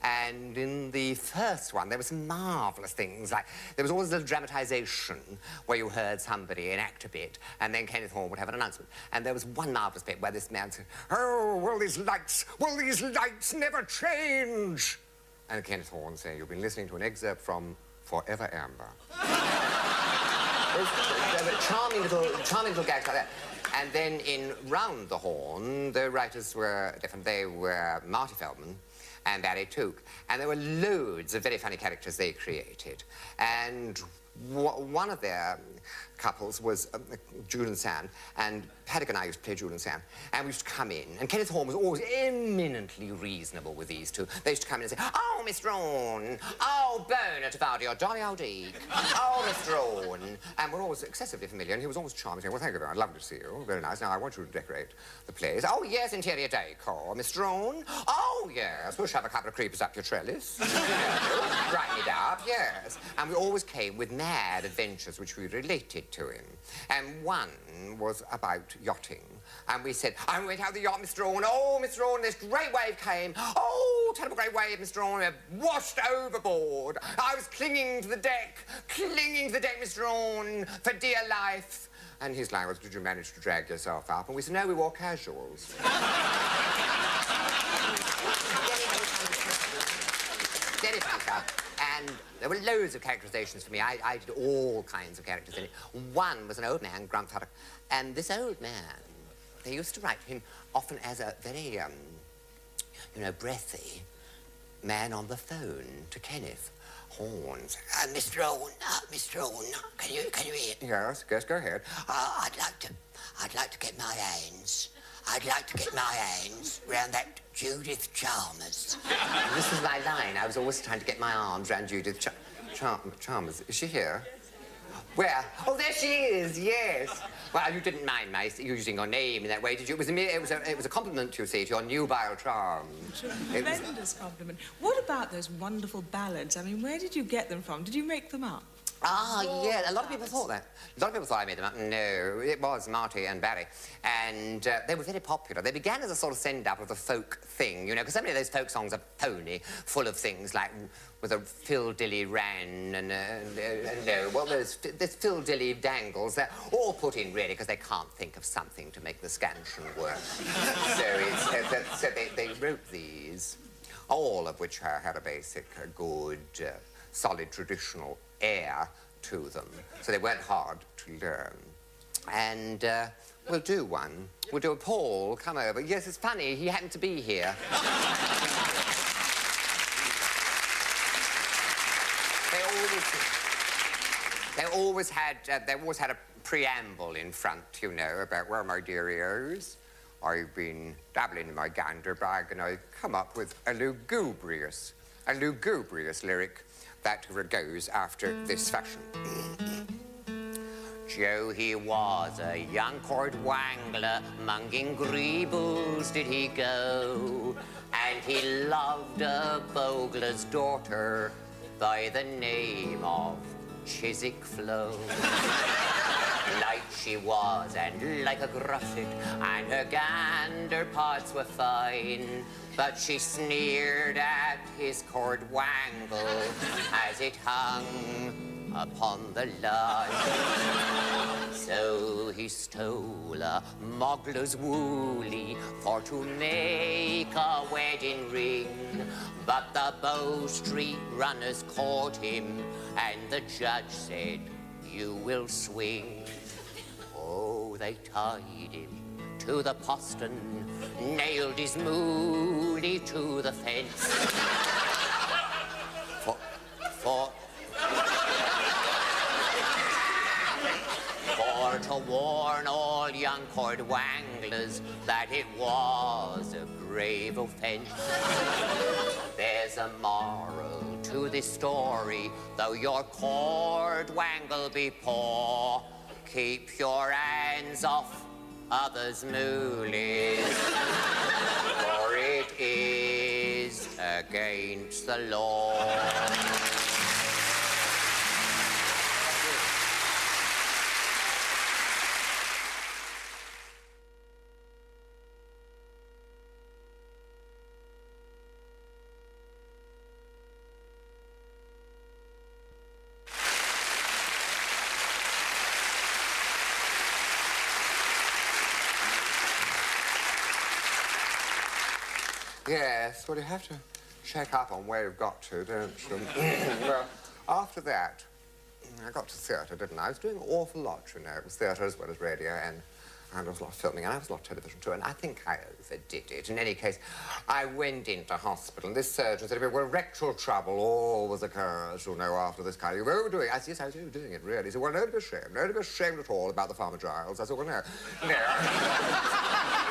And in the first one, there were some marvellous things, like there was always a little dramatisation where you heard somebody enact a bit, and then Kenneth Horne would have an announcement. And there was one marvellous bit where this man said, oh, will these lights never change? And Kenneth Horne said, you've been listening to an excerpt from Forever Amber. There were charming little gags like that. And then in Round the Horn, the writers were different. They were Marty Feldman and Barry Took. And there were loads of very funny characters they created. And one of their couples was Jude and Sam, and Paddock and I used to play Jude and Sam, and we used to come in, and Kenneth Horne was always eminently reasonable with these two. They used to come in and say, oh, Miss Rowan, oh, Bona Tavadi, or Dolly O'Deek, oh, Miss Rowan, and we're always excessively familiar, and he was always charming, saying, well, thank you very much, lovely to see you, very nice. Now, I want you to decorate the place. Oh, yes, interior decor, Miss Rowan. Oh, yes, we'll shove a couple of creepers up your trellis. Brighten it up, yes. And we always came with mad adventures which we related to him. And one was about yachting. And we said, I went out the yacht, Mr. Rowan. Oh, Mr. Rowan, this great wave came. Oh, terrible great wave, Mr. Rowan. We were washed overboard. I was clinging to the deck, Mr. Rowan, for dear life. And his line was, did you manage to drag yourself up? And we said, no, we wore casuals. Very funny stuff. And there were loads of characterizations for me. I did all kinds of characters in it. One was an old man, Grump Huddock. And this old man, they used to write him often as a very, you know, breathy man on the phone to Kenneth Horne. Mr. Owen, can you hear? Yes, go ahead. I'd like to get my hands round that Judith Chalmers. This was my line. I was always trying to get my arms round Judith Chalmers. Is she here? Where? Oh, there she is, yes. Well, you didn't mind my using your name in that way, did you? It was a compliment, you see, to your nubile charms. Tremendous compliment. What about those wonderful ballads? I mean, where did you get them from? Did you make them up? Ah, yeah, a lot of people thought that. A lot of people thought I made them up. No, it was Marty and Barry. And they were very popular. They began as a sort of send-up of the folk thing, you know, because so many of those folk songs are phony, full of things like with a Phil-dilly ran and no, well, there's Phil-dilly dangles. They're all put in, really, because they can't think of something to make the scansion work. So they wrote these, all of which had a basic, good, solid, traditional air to them, so they weren't hard to learn. And we'll do one. We'll do a Paul, come over. Yes, it's funny, he happened to be here. They always had a preamble in front, you know, about, well, my dear ears, I've been dabbling in my gander bag and I've come up with a lugubrious lyric that goes after this fashion. Joe, he was a young court wangler, monging greebles did he go, and he loved a bogler's daughter by the name of Chiswick Flo. Light she was and like a gruffet, and her gander parts were fine, but she sneered at his court wangle as it hung upon the line. So he stole a moggler's woolly for to make a wedding ring, but the Bow Street runners caught him, and the judge said, "You will swing." Oh, they tied him to the postern, nailed his mooly to the fence. For to warn all young court wanglers that it was a grave offence. There's a moral to this story, though your court wangle be poor, keep your hands off others' moolies, for it is against the law. Yes, well, you have to check up on where you've got to, don't you? Well, after that, I got to theatre, didn't I? I was doing an awful lot, you know. It was theatre as well as radio, and there was a lot of filming, and I was a lot of television, too, and I think I overdid it. In any case, I went into hospital, and this surgeon said to me, well, rectal trouble always occurs, you know, after this kind of... You're overdoing it. I said, yes, I was overdoing it, really. He said, well, no to be ashamed. No to be ashamed at all about the Farmer Giles. I said, well, no. No.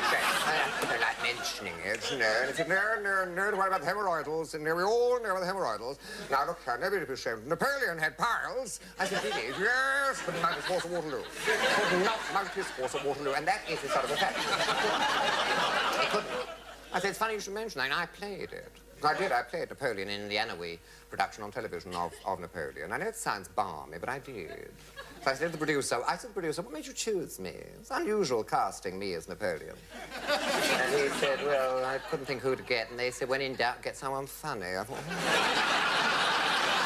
I don't like mentioning it, you know. And he said, no, don't worry about the hemorrhoidals. And we all know about the hemorrhoidals. Now, look here, nobody to be ashamed. Napoleon had piles. I said, did he? Yes, but not his horse at Waterloo. Could not mount his horse at Waterloo. And that is the sort of a fact. He couldn't. I said, it's funny you should mention that. And I played it. I did. I played Napoleon in the Annoway production on television of Napoleon. I know it sounds balmy, but I did. So I said to the producer, what made you choose me? It's unusual casting me as Napoleon. And he said, well, I couldn't think who to get. And they said, when in doubt, get someone funny. I thought,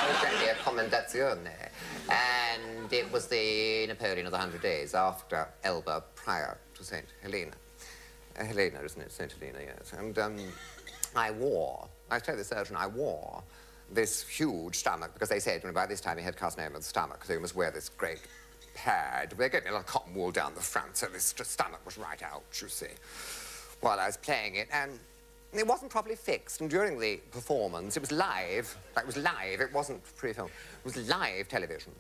exactly, a commendazione. And it was the Napoleon of the 100 Days after Elba, prior to St. Helena. Helena, isn't it? St. Helena, yes. And I told the surgeon I wore this huge stomach because they said, you know, by this time he had carcinoma of the stomach, so you must wear this great pad. They gave me a little cotton wool down the front, so this stomach was right out, you see, while I was playing it. And it wasn't properly fixed, and during the performance, it was live. It was live, it wasn't pre-filmed. It was live television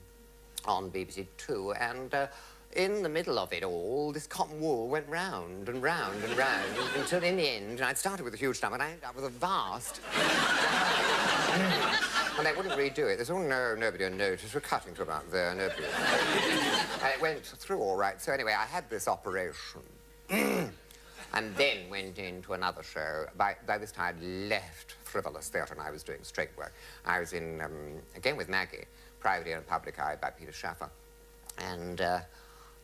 on BBC Two, and in the middle of it all, this cotton wool went round and round and round until in the end, I'd started with a huge stomach, and I ended up with a vast... And they wouldn't redo it. They said, oh, no, nobody will notice. We're cutting to about there, nobody will notice. And it went through all right. So anyway, I had this operation. And then went into another show. By this time, I'd left frivolous theatre, and I was doing straight work. I was in, again with Maggie, Private Ear and Public Eye by Peter Schaffer. And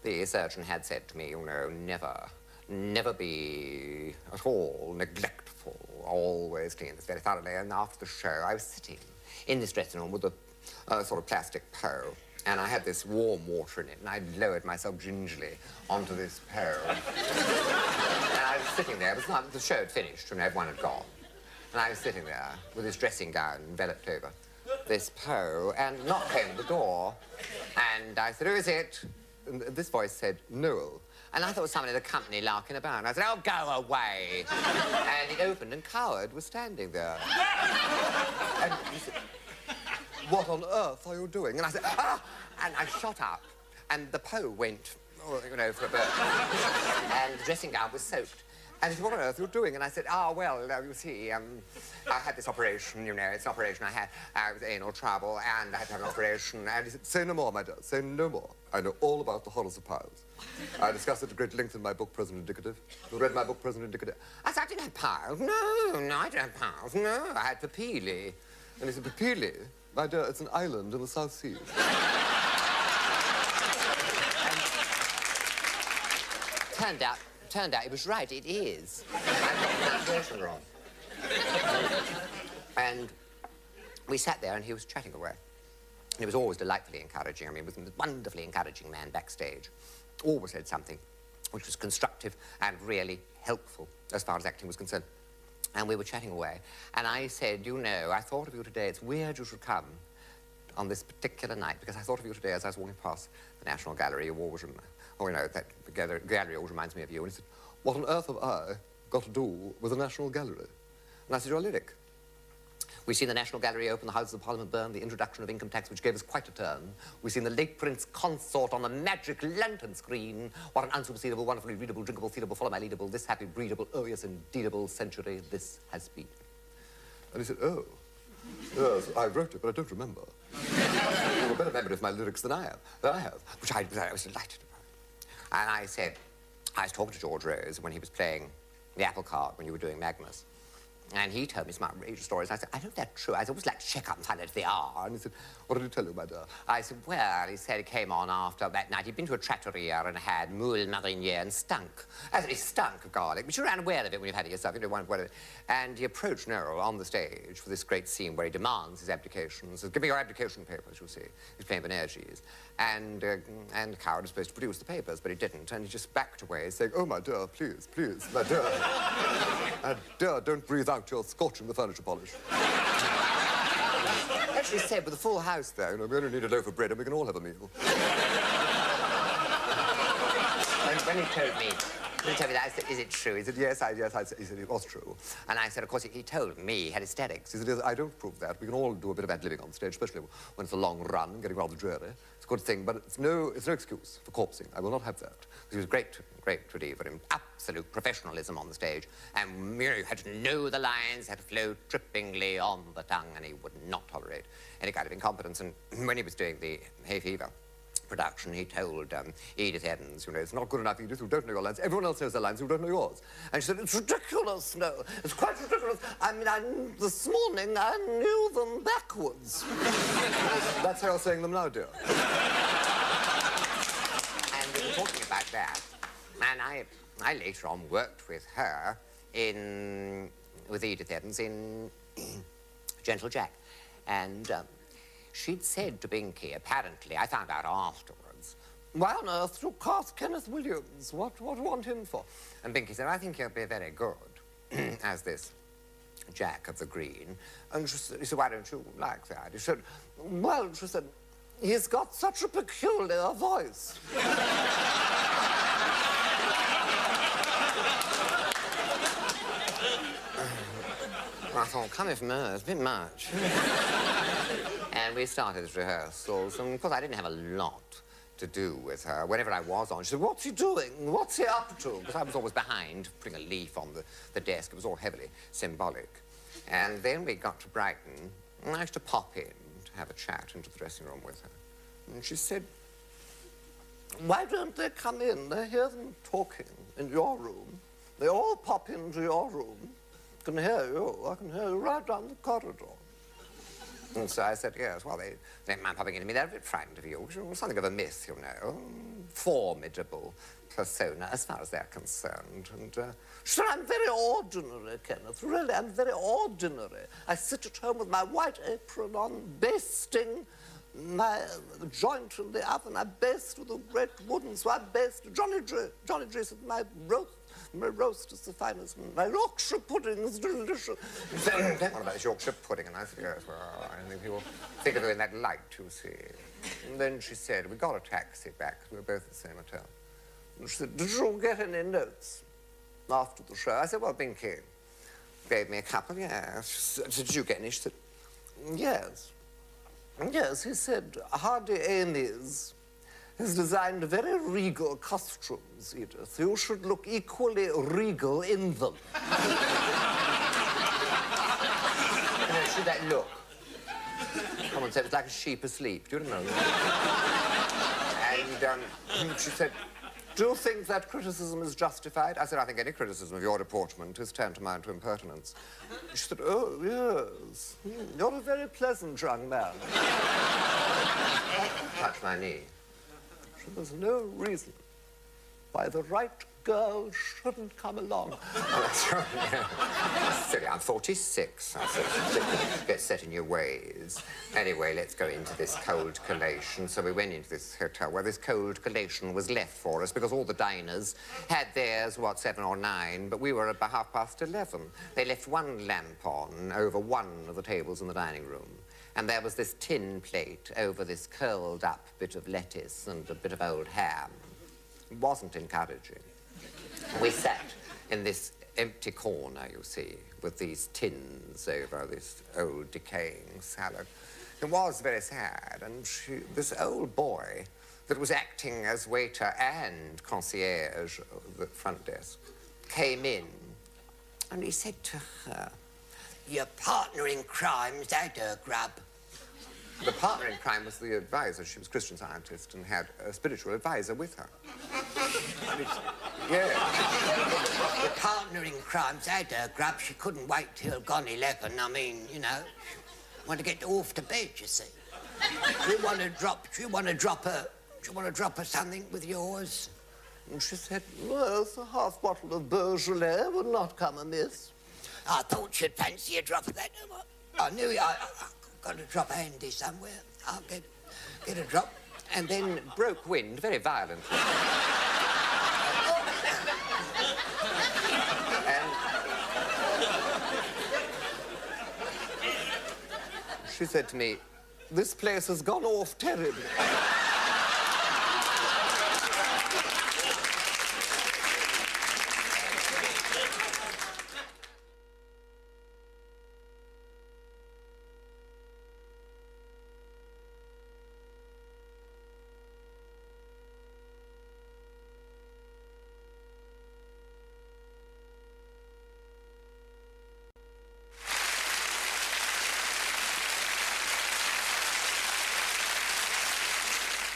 the surgeon had said to me, you know, never be at all neglectful, always clean this very thoroughly. And after the show, I was sitting in this dressing room with a sort of plastic pole, and I had this warm water in it, and I lowered myself gingerly onto this pole. And I was sitting there. It was not, the show had finished, and everyone had gone. And I was sitting there with this dressing gown enveloped over this pole, and knocked came at the door, and I said, who is it? And this voice said, Newell. And I thought it was someone in the company larking about. And I said, oh, go away. And it opened, and Coward was standing there. And he said, what on earth are you doing? And I said, ah! And I shot up, and the pole went, you know, for a bird. And the dressing gown was soaked. And he said, what on earth are you doing? And I said, well, you see, I had this operation, you know, it's an operation I had. I was anal trouble, and I had to have an operation. And he said, say no more, my dear, say no more. I know all about the horrors of piles. I discussed it at great length in my book, Present Indicative. You read my book, Present Indicative? I said, I didn't have piles. No, I didn't have piles. No, I had papilli. And he said, papilli? My dear, it's an island in the South Seas. Turned out he was right, it is. I got the pronunciation wrong. And we sat there and he was chatting away. And he was always delightfully encouraging. I mean, he was a wonderfully encouraging man backstage. Always said something which was constructive and really helpful as far as acting was concerned. And we were chatting away. And I said, you know, I thought of you today. It's weird you should come on this particular night, because I thought of you today as I was walking past the National Gallery. You always you know, that gallery always reminds me of you. And he said, what on earth have I got to do with the National Gallery? And I said, you're a lyric. We've seen the National Gallery open, the Houses of Parliament burn, the introduction of income tax, which gave us quite a turn. We've seen the late Prince consort on the magic lantern screen. What an unsupersedable, wonderfully readable, drinkable, feedable, follow my leadable, this happy, breedable, oh yes, indeedable century this has been. And he said, oh, yes, I wrote it, but I don't remember. You're a better memory of my lyrics than I have, which I was delighted about. And I said, I was talking to George Rose when he was playing the apple cart when you were doing Magnus. And he told me some outrageous stories. I said, I don't know if they're true. I said, always like to check up and find out if they are. And he said, what did he tell you, my dear? I said, well, he said it came on after that night. He'd been to a trattoria and had moule marinière and stunk. I said, he stunk of garlic, but you're unaware of it when you've had it yourself. You know, unaware of it. And he approached Noel on the stage for this great scene where he demands his abdication. He says, give me your abdication papers, you see. He's playing Bonerges. And Coward was supposed to produce the papers, but he didn't. And he just backed away, saying, oh, my dear, please, please, my dear. Dear, don't breathe out, you're scorching the furniture polish. Actually said, with a full house, though, you know, we only need a loaf of bread and we can all have a meal. And when he told me that, I said, is it true? He said, yes, he said, it was true. And I said, of course, he told me he had hysterics. He said, yes, I don't prove that. We can all do a bit of ad libbing on stage, especially when it's a long run, getting rather dreary. It's a good thing, but it's no excuse for corpsing. I will not have that. He was great redeemer, absolute professionalism on the stage. And, you know, you had to know the lines, had to flow trippingly on the tongue, and he would not tolerate any kind of incompetence. And when he was doing the Hay Fever production, he told Edith Evans, you know, it's not good enough, Edith, you don't know your lines. Everyone else knows their lines, you don't know yours. And she said, it's ridiculous, no, it's quite ridiculous. I mean, this morning, I knew them backwards. That's how you're saying them now, dear. And we were talking about that, and I later on worked with her with Edith Evans in Gentle Jack. And she'd said to Binky, apparently, I found out afterwards, why on earth do you cast Kenneth Williams? What do you want him for? And Binky said, I think he'll be very good as this Jack of the Green. And he said, why don't you like that? He said, well, she said, he's got such a peculiar voice. I thought, coming from her, it's a bit much. And we started rehearsals, and of course I didn't have a lot to do with her. Whenever I was on, she said, what's he doing? What's he up to? Because I was always behind, putting a leaf on the desk. It was all heavily symbolic. And then we got to Brighton, and I used to pop in to have a chat into the dressing room with her. And she said, why don't they come in? I hear them talking in your room. They all pop into your room. I can hear you. I can hear you right down the corridor. And so I said, yes, well, they don't mind popping into me. They're a bit frightened of you. Something of a myth, you know. Formidable persona, as far as they're concerned. And she said, I'm very ordinary, Kenneth. Really, I'm very ordinary. I sit at home with my white apron on, basting my joint in the oven. I baste with a great wooden, so I baste. Johnny J said, my roast is the finest. My Yorkshire pudding is delicious. He said, don't worry about this Yorkshire pudding. And I said, yes, well, I think people think of it in that light, you see. And then she said, we got a taxi back. We were both at the same hotel. And she said, did you get any notes after the show? I said, well, Binky gave me a couple, yes. She said, did you get any? She said, yes. Yes, he said, Hardy Amy's has designed very regal costumes, Edith. You should look equally regal in them. See that look? Someone said it's like a sheep asleep. Do you remember? And She said, do you think that criticism is justified? I said, I think any criticism of your deportment is tantamount to impertinence. She said, oh, yes. You're a very pleasant young man. Touch my knee. There's no reason why the right girl shouldn't come along. Oh, that's right, yeah. Silly, I'm 46. I said, get set in your ways. Anyway, let's go into this cold collation. So we went into this hotel where this cold collation was left for us because all the diners had theirs, 7 or 9, but we were at about 11:30. They left one lamp on over one of the tables in the dining room. And there was this tin plate over this curled-up bit of lettuce and a bit of old ham. It wasn't encouraging. We sat in this empty corner, you see, with these tins over this old decaying salad. It was very sad, and this old boy that was acting as waiter and concierge at the front desk came in, and he said to her, "Your partner in crime's had a grub." The partner in crime was the advisor. She was a Christian Scientist and had a spiritual advisor with her. Yeah. The partner in crime's had her grub. She couldn't wait till gone 11. I mean, you know, want to get off to bed, you see. Do you want to drop her something with yours? And she said, yes, a half bottle of Beaujolais would not come amiss. I thought you'd fancy a drop of that. I knew I've got a drop handy somewhere. I'll get a drop. And then broke wind very violently. And she said to me, this place has gone off terribly.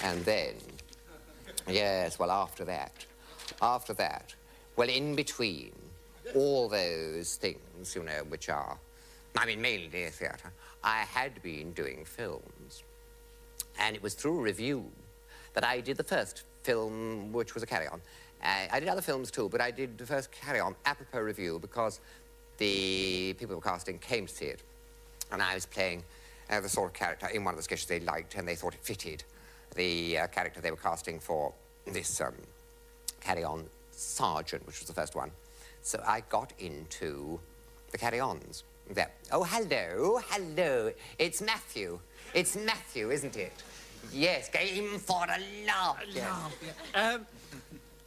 And then, yes, well, after that, well, in between all those things, you know, which are, I mean, mainly theatre, I had been doing films. And it was through review that I did the first film, which was a carry-on. I did other films too, but I did the first carry-on, apropos review, because the people who were casting came to see it. And I was playing the sort of character in one of the sketches they liked, and they thought it fitted the character they were casting for this carry-on sergeant, which was the first one. So I got into the carry-ons. Oh, hello, it's Matthew. It's Matthew, isn't it? Yes, game for a laugh. Yeah.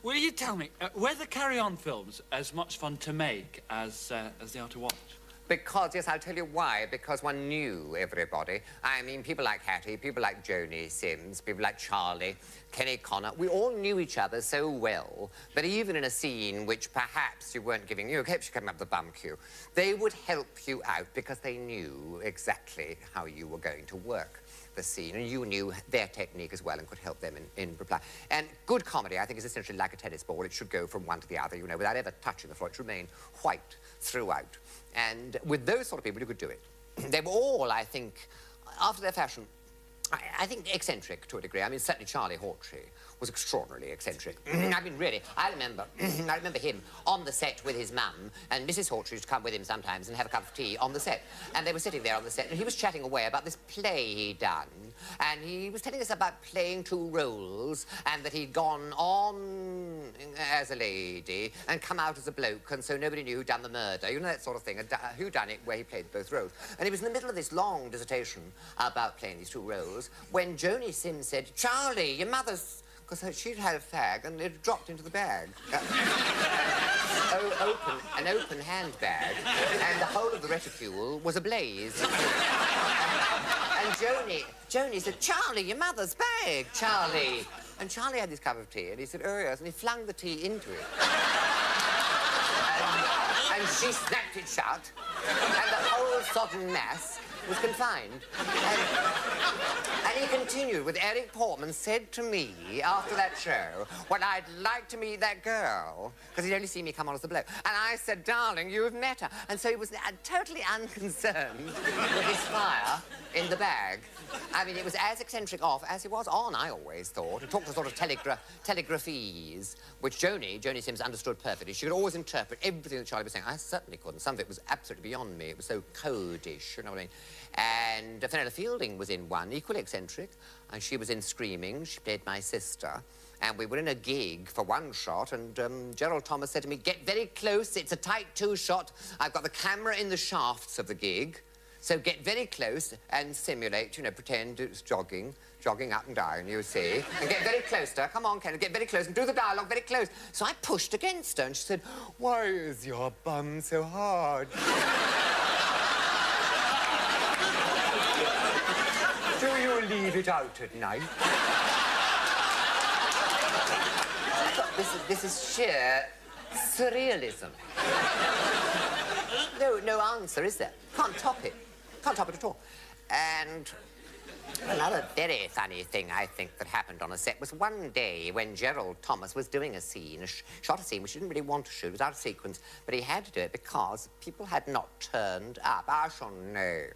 Will you tell me, were the carry-on films as much fun to make as they are to watch? Because, yes, I'll tell you why. Because one knew everybody. I mean, people like Hattie, people like Joni Sims, people like Charlie, Kenny Connor. We all knew each other so well that even in a scene which perhaps you weren't giving you, perhaps you coming up the bum queue, they would help you out because they knew exactly how you were going to work the scene, and you knew their technique as well and could help them in reply. And good comedy, I think, is essentially like a tennis ball. It should go from one to the other, you know, without ever touching the floor. It should remain white throughout. And with those sort of people, you could do it. They were all, I think, after their fashion, I think eccentric to a degree. I mean, certainly Charlie Hawtrey was extraordinarily eccentric. I mean, really, I remember him on the set with his mum, and Mrs. Hawtrey used to come with him sometimes and have a cup of tea on the set. And they were sitting there on the set, and he was chatting away about this play he'd done, and he was telling us about playing 2 roles, and that he'd gone on as a lady and come out as a bloke, and so nobody knew who'd done the murder. You know, that sort of thing, who done it, where he played both roles. And he was in the middle of this long dissertation about playing these 2 roles, when Joni Sims said, "Charlie, your mother's..." Because she'd had a fag and it dropped into the bag. An open handbag, and the whole of the reticule was ablaze. And Joni said, "Charlie, your mother's bag, Charlie." And Charlie had this cup of tea, and he said, oh, yes, and he flung the tea into it. and she snapped it shut, and the whole sodden mass was confined. And he continued with Eric Portman said to me after that show, well, I'd like to meet that girl, because he'd only seen me come on as a bloke. And I said, darling, you've met her. And so he was totally unconcerned with his fire in the bag. I mean, it was as eccentric off as it was on, I always thought. He talked a sort of telegraphies, which Joni Sims understood perfectly. She could always interpret everything that Charlie was saying. I certainly couldn't. Some of it was absolutely beyond me. It was so codish, you know what I mean? And Fenella Fielding was in one, equally eccentric, and she was in Screaming. She played my sister. And we were in a gig for one shot, and Gerald Thomas said to me, get very close, it's a tight two-shot. I've got the camera in the shafts of the gig, so get very close and simulate, you know, pretend it's jogging up and down, you see. And get very close to her. Come on, Kenneth, get very close and do the dialogue very close. So I pushed against her, and she said, why is your bum so hard? Do you leave it out at night? This is sheer surrealism. No answer, is there? Can't top it. Can't top it at all. And another very funny thing, I think, that happened on a set was one day when Gerald Thomas was doing a scene, shot a scene which he didn't really want to shoot. It was out of sequence, but he had to do it because people had not turned up. I shall name.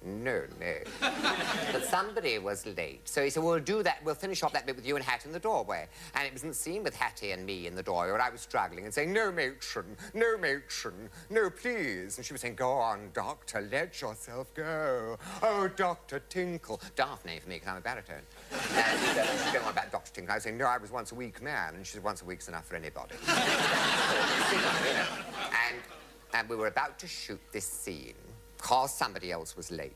No. But somebody was late. So he said, we'll do that. We'll finish off that bit with you and Hat in the doorway. And it was in the scene with Hattie and me in the doorway where I was struggling and saying, no, matron, no, please. And she was saying, go on, Doctor, let yourself go. Oh, Dr. Tinkle. Daft name for me, because I'm a baritone. And she's going on about Dr. Tinkle. I was saying, no, I was once a week man. And she said, once a week's enough for anybody. And we were about to shoot this scene because somebody else was late.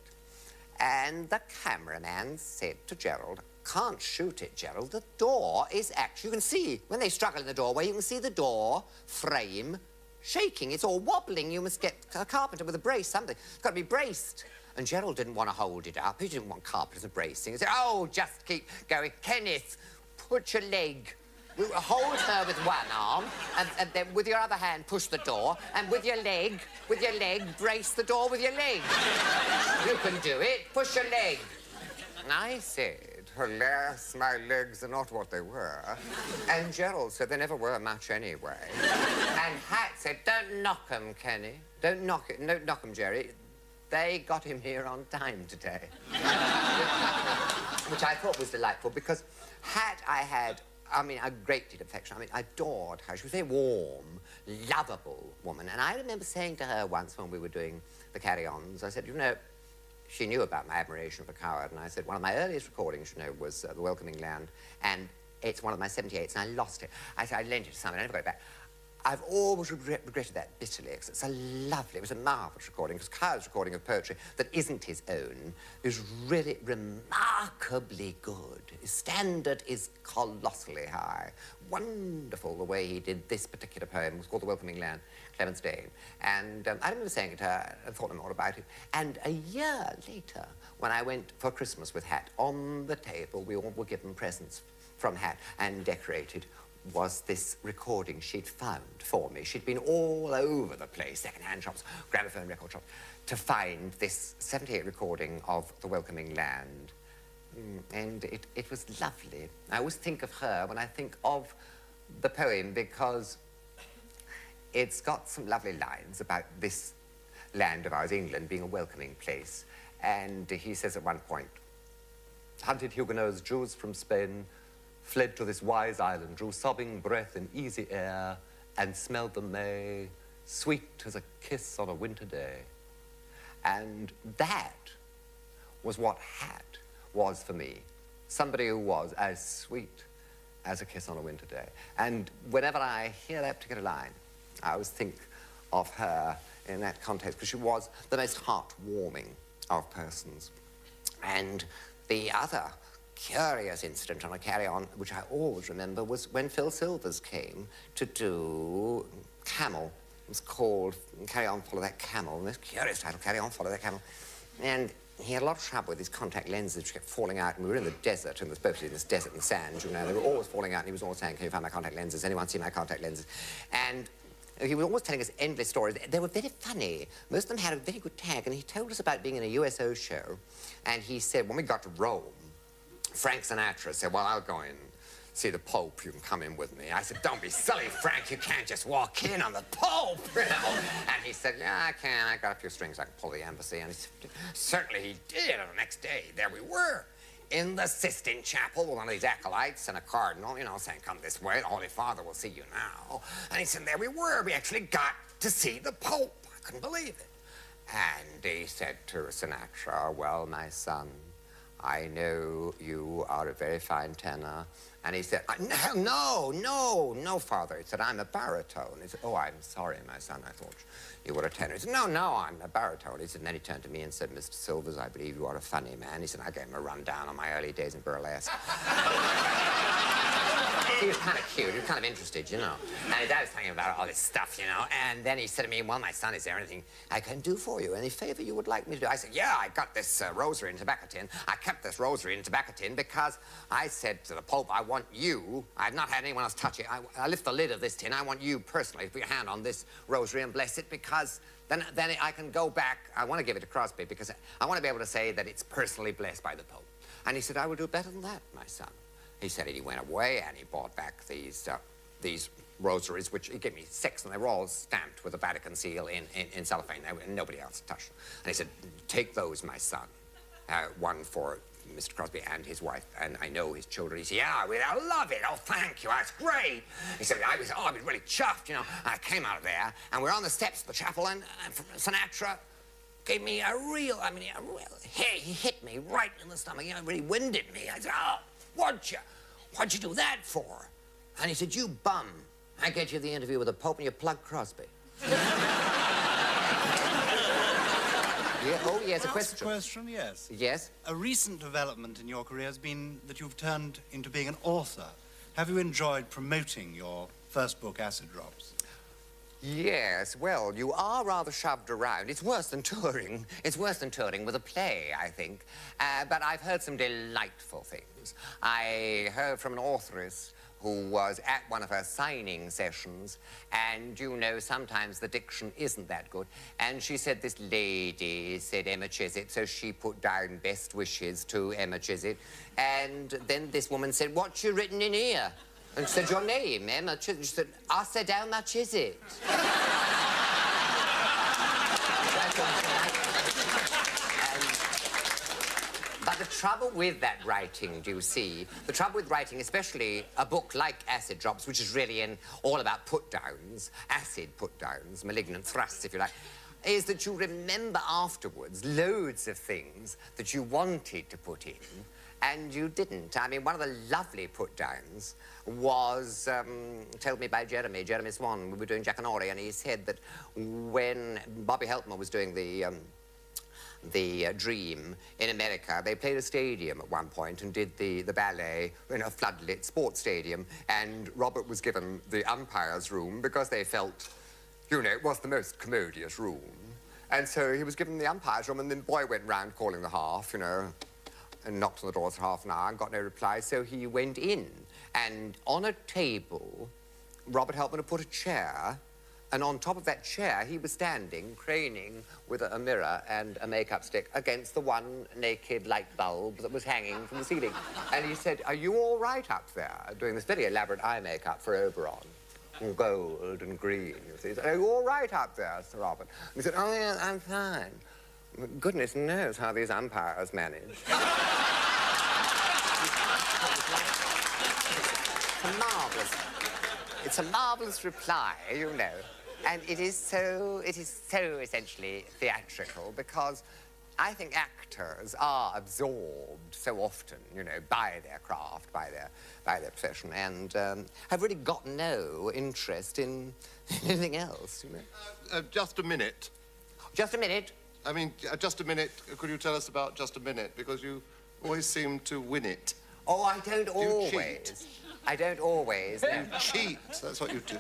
And the cameraman said to Gerald, can't shoot it, Gerald. The door is actually, you can see, when they struggle in the doorway, you can see the door frame shaking. It's all wobbling. You must get a carpenter with a brace, something. It's got to be braced. And Gerald didn't want to hold it up. He didn't want carpenters bracing. He said, oh, just keep going. Kenneth, put your leg. Hold her with one arm, and then with your other hand push the door, and with your leg, brace the door with your leg. You can do it. Push your leg. And I said, alas, my legs are not what they were. And Gerald said they never were much anyway. And Hat said, don't knock 'em, Kenny. Don't knock it. Don't knock 'em, Jerry. They got him here on time today. Which I thought was delightful, because Hat I had, I mean, a great deal of affection. I mean, I adored her. She was a very warm, lovable woman. And I remember saying to her once when we were doing the carry-ons, I said, you know, she knew about my admiration for Coward, and I said, one of my earliest recordings, you know, was The Welcoming Land, and it's one of my 78s, and I lost it. I said, I lent it to someone, I never got it back. I've always regretted that bitterly, because it's it was a marvellous recording, because Coward's recording of poetry that isn't his own is really remarkably good. His standard is colossally high. Wonderful the way he did this particular poem. It was called The Welcoming Land, Clemens Dane. And I remember saying it to her and thought no more about it. And a year later, when I went for Christmas with Hat, on the table, we all were given presents from Hat and decorated, was this recording she'd found for me. She'd been all over the place, second-hand shops, gramophone record shops, to find this 78 recording of The Welcoming Land. And it was lovely. I always think of her when I think of the poem, because it's got some lovely lines about this land of ours, England, being a welcoming place. And he says at one point, hunted Huguenots, Jews from Spain, fled to this wise island, drew sobbing breath in easy air, and smelled the May, sweet as a kiss on a winter day. And that was what Hat was for me. Somebody who was as sweet as a kiss on a winter day. And whenever I hear that particular line, I always think of her in that context, because she was the most heartwarming of persons. And the other curious incident on a carry-on, which I always remember, was when Phil Silvers came to do Camel. It was called Carry On, Follow That Camel. And this curious title, Carry On, Follow That Camel. And he had a lot of trouble with his contact lenses, which kept falling out, and we were in the desert, and there's supposed to be in this desert in the sand, you know, they were always falling out, and he was always saying, can you find my contact lenses? Anyone see my contact lenses? And he was always telling us endless stories. They were very funny. Most of them had a very good tag, and he told us about being in a USO show, and he said, when we got to Rome, Frank Sinatra said, well, I'll go in. See the Pope, you can come in with me. I said, don't be silly, Frank, you can't just walk in on the Pope, you know. And he said, yeah, I can, I got a few strings, I can pull the embassy. And he said, certainly he did. And the next day, there we were, in the Sistine Chapel with one of these acolytes and a cardinal, you know, saying, come this way, the Holy Father will see you now. And he said, there we were, we actually got to see the Pope. I couldn't believe it. And he said to Sinatra, well, my son, I know you are a very fine tenor. And he said, no, Father. He said, I'm a baritone. He said, oh, I'm sorry, my son. I thought you were a tenor. He said, no, I'm a baritone. He said, and then he turned to me and said, Mr. Silvers, I believe you are a funny man. He said, I gave him a rundown on my early days in burlesque. He was kind of cute. He was kind of interested, you know. And his dad was telling him about all this stuff, you know. And then he said to me, well, my son, is there anything I can do for you? Any favor you would like me to do? I said, yeah, I got this rosary in a tobacco tin. I kept this rosary in a tobacco tin because I said to the Pope, I want you, I've not had anyone else touch it. I lift the lid of this tin. I want you personally to put your hand on this rosary and bless it because then I can go back. I want to give it to Crosby because I want to be able to say that it's personally blessed by the Pope. And he said, I will do better than that, my son. He said he went away and he bought back these rosaries, which he gave me 6, and they were all stamped with the Vatican seal in cellophane. Nobody else touched them. And he said, take those, my son. One for Mr. Crosby and his wife, and I know his children. He said, yeah, I love it. Oh, thank you. That's great. He said, I was really chuffed, you know. I came out of there, and we're on the steps of the chapel, and Sinatra gave me a real, hey, he hit me right in the stomach. You know, really winded me. I said, oh, what'd you do that for? And he said, you bum. I get you the interview with the Pope and you plug Crosby. Yeah, oh, yes, a question. Yes. Yes? A recent development in your career has been that you've turned into being an author. Have you enjoyed promoting your first book, Acid Drops? Yes, well, you are rather shoved around. It's worse than touring. It's worse than touring with a play, I think. But I've heard some delightful things. I heard from an authoress who was at one of her signing sessions, and, you know, sometimes the diction isn't that good. And she said this lady said Emma Chiswick, so she put down best wishes to Emma Chiswick. And then this woman said, what's you written in here? And she said, your name, Emma Chiswick. She said, I said, how much is it? But the trouble with that writing, do you see, the trouble with writing, especially a book like Acid Drops, which is really all about put-downs, acid put-downs, malignant thrusts, if you like, is that you remember afterwards loads of things that you wanted to put in, and you didn't. I mean, one of the lovely put-downs was told me by Jeremy Swan. We were doing Jack and Ori, and he said that when Bobby Helpman was doing the Dream in America, they played a stadium at one point and did the ballet in a floodlit sports stadium, and Robert was given the umpire's room because they felt, you know, it was the most commodious room. And so he was given the umpire's room, and then Boy went round calling the half, you know, and knocked on the door for half an hour and got no reply, so he went in. And on a table, Robert Helpman had put a chair, and on top of that chair, he was standing, craning with a mirror and a makeup stick against the one naked light bulb that was hanging from the ceiling. And he said, are you all right up there? Doing this very elaborate eye makeup for Oberon. Gold and green, you see. He said, are you all right up there, Sir Robert? And he said, oh, yeah, I'm fine. Goodness knows how these umpires manage. It's a marvellous reply, you know. And it is so essentially theatrical because I think actors are absorbed so often, you know, by their craft, by their profession, and have really got no interest in anything else, you know. Just a minute. Just a minute? I mean, just a minute. Could you tell us about Just a Minute? Because you always seem to win it. Oh, I don't Do you always. cheat? I don't always. No. You cheat. That's what you do.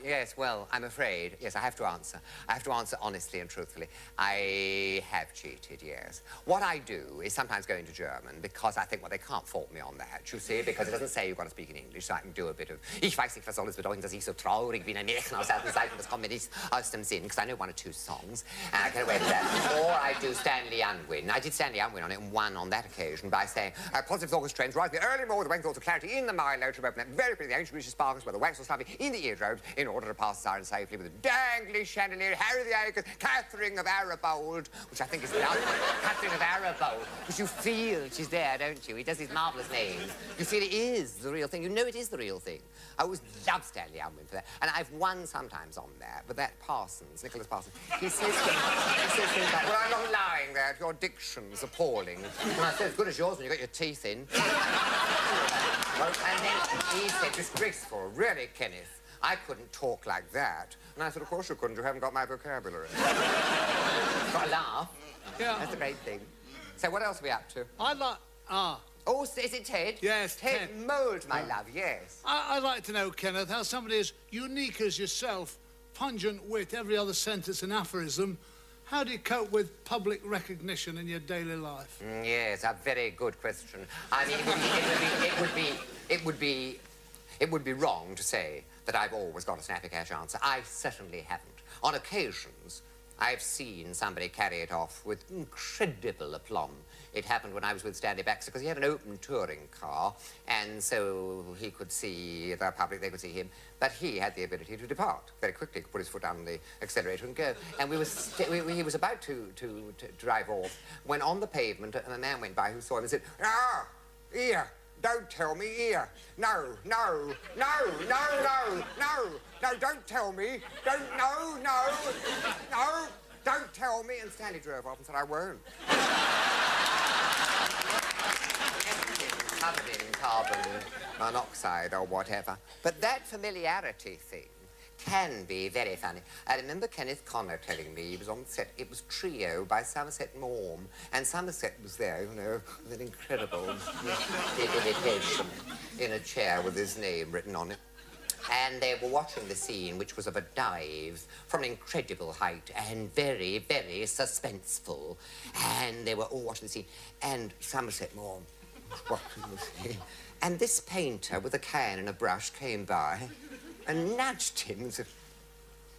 Yes, well, I'm afraid. Yes, I have to answer. I have to answer honestly and truthfully. I have cheated, yes. What I do is sometimes go into German because I think, well, they can't fault me on that, you see, because it doesn't say you've got to speak in English, so I can do a bit of, ich weiß nicht, was soll es bedeuten, dass ich so traurig wie ein Märchen aus alten Zeiten, das kommt mir nicht aus dem Sinn, because I know one or two songs, and I get away with that. Or I do Stanley Unwin. I did Stanley Unwin on it and won on that occasion by saying, positive thoughts trends, rise in the early morning, the wing thoughts of clarity in the mind, low to open that very pretty ancient British sparkles where the wax was fluffy in the eardrobes in order to pass the siren safely with a dangly chandelier, Harry the Acres, Catherine of Arabold, which I think is the Catherine of Arabold, because you feel she's there, don't you? He does these marvellous names. You feel it is the real thing. You know it is the real thing. I always love Stanley Unwin for that. And I've won sometimes on that, but that Parsons, Nicholas Parsons, he says things like, well, I'm not lying there, your diction's appalling. And I said, as good as yours when you got your teeth in. Well, and then he said, disgraceful, really, Kenneth. I couldn't talk like that. And I said, of course you couldn't. You haven't got my vocabulary. Got a laugh. Yeah. That's a great thing. So what else are we up to? I'd like... Oh, is it Ted? Yes, Ted. Ted. Mould, my love, yes. I'd like to know, Kenneth, how somebody as unique as yourself, pungent wit, every other sentence an aphorism, how do you cope with public recognition in your daily life? Yes, a very good question. I mean, it would be wrong to say that I've always got a snappy cash answer. I certainly haven't. On occasions, I've seen somebody carry it off with incredible aplomb. It happened when I was with Stanley Baxter, because he had an open touring car, and so he could see the public, they could see him, but he had the ability to depart very quickly, put his foot on the accelerator and go. And he was about to drive off, when on the pavement, a man went by who saw him and said, here, don't tell me here. No, don't tell me. Don't tell me. And Stanley drove off and said, I won't. Covered in carbon monoxide or whatever. But that familiarity thing can be very funny. I remember Kenneth Connor telling me he was on set. It was Trio by Somerset Maugham, and Somerset was there, you know, with an incredible dedication in a chair with his name written on it. And they were watching the scene, which was of a dive from an incredible height and very, very suspenseful. And they were all watching the scene. And Somerset Maugham was watching the scene. And this painter with a can and a brush came by and nudged him and said,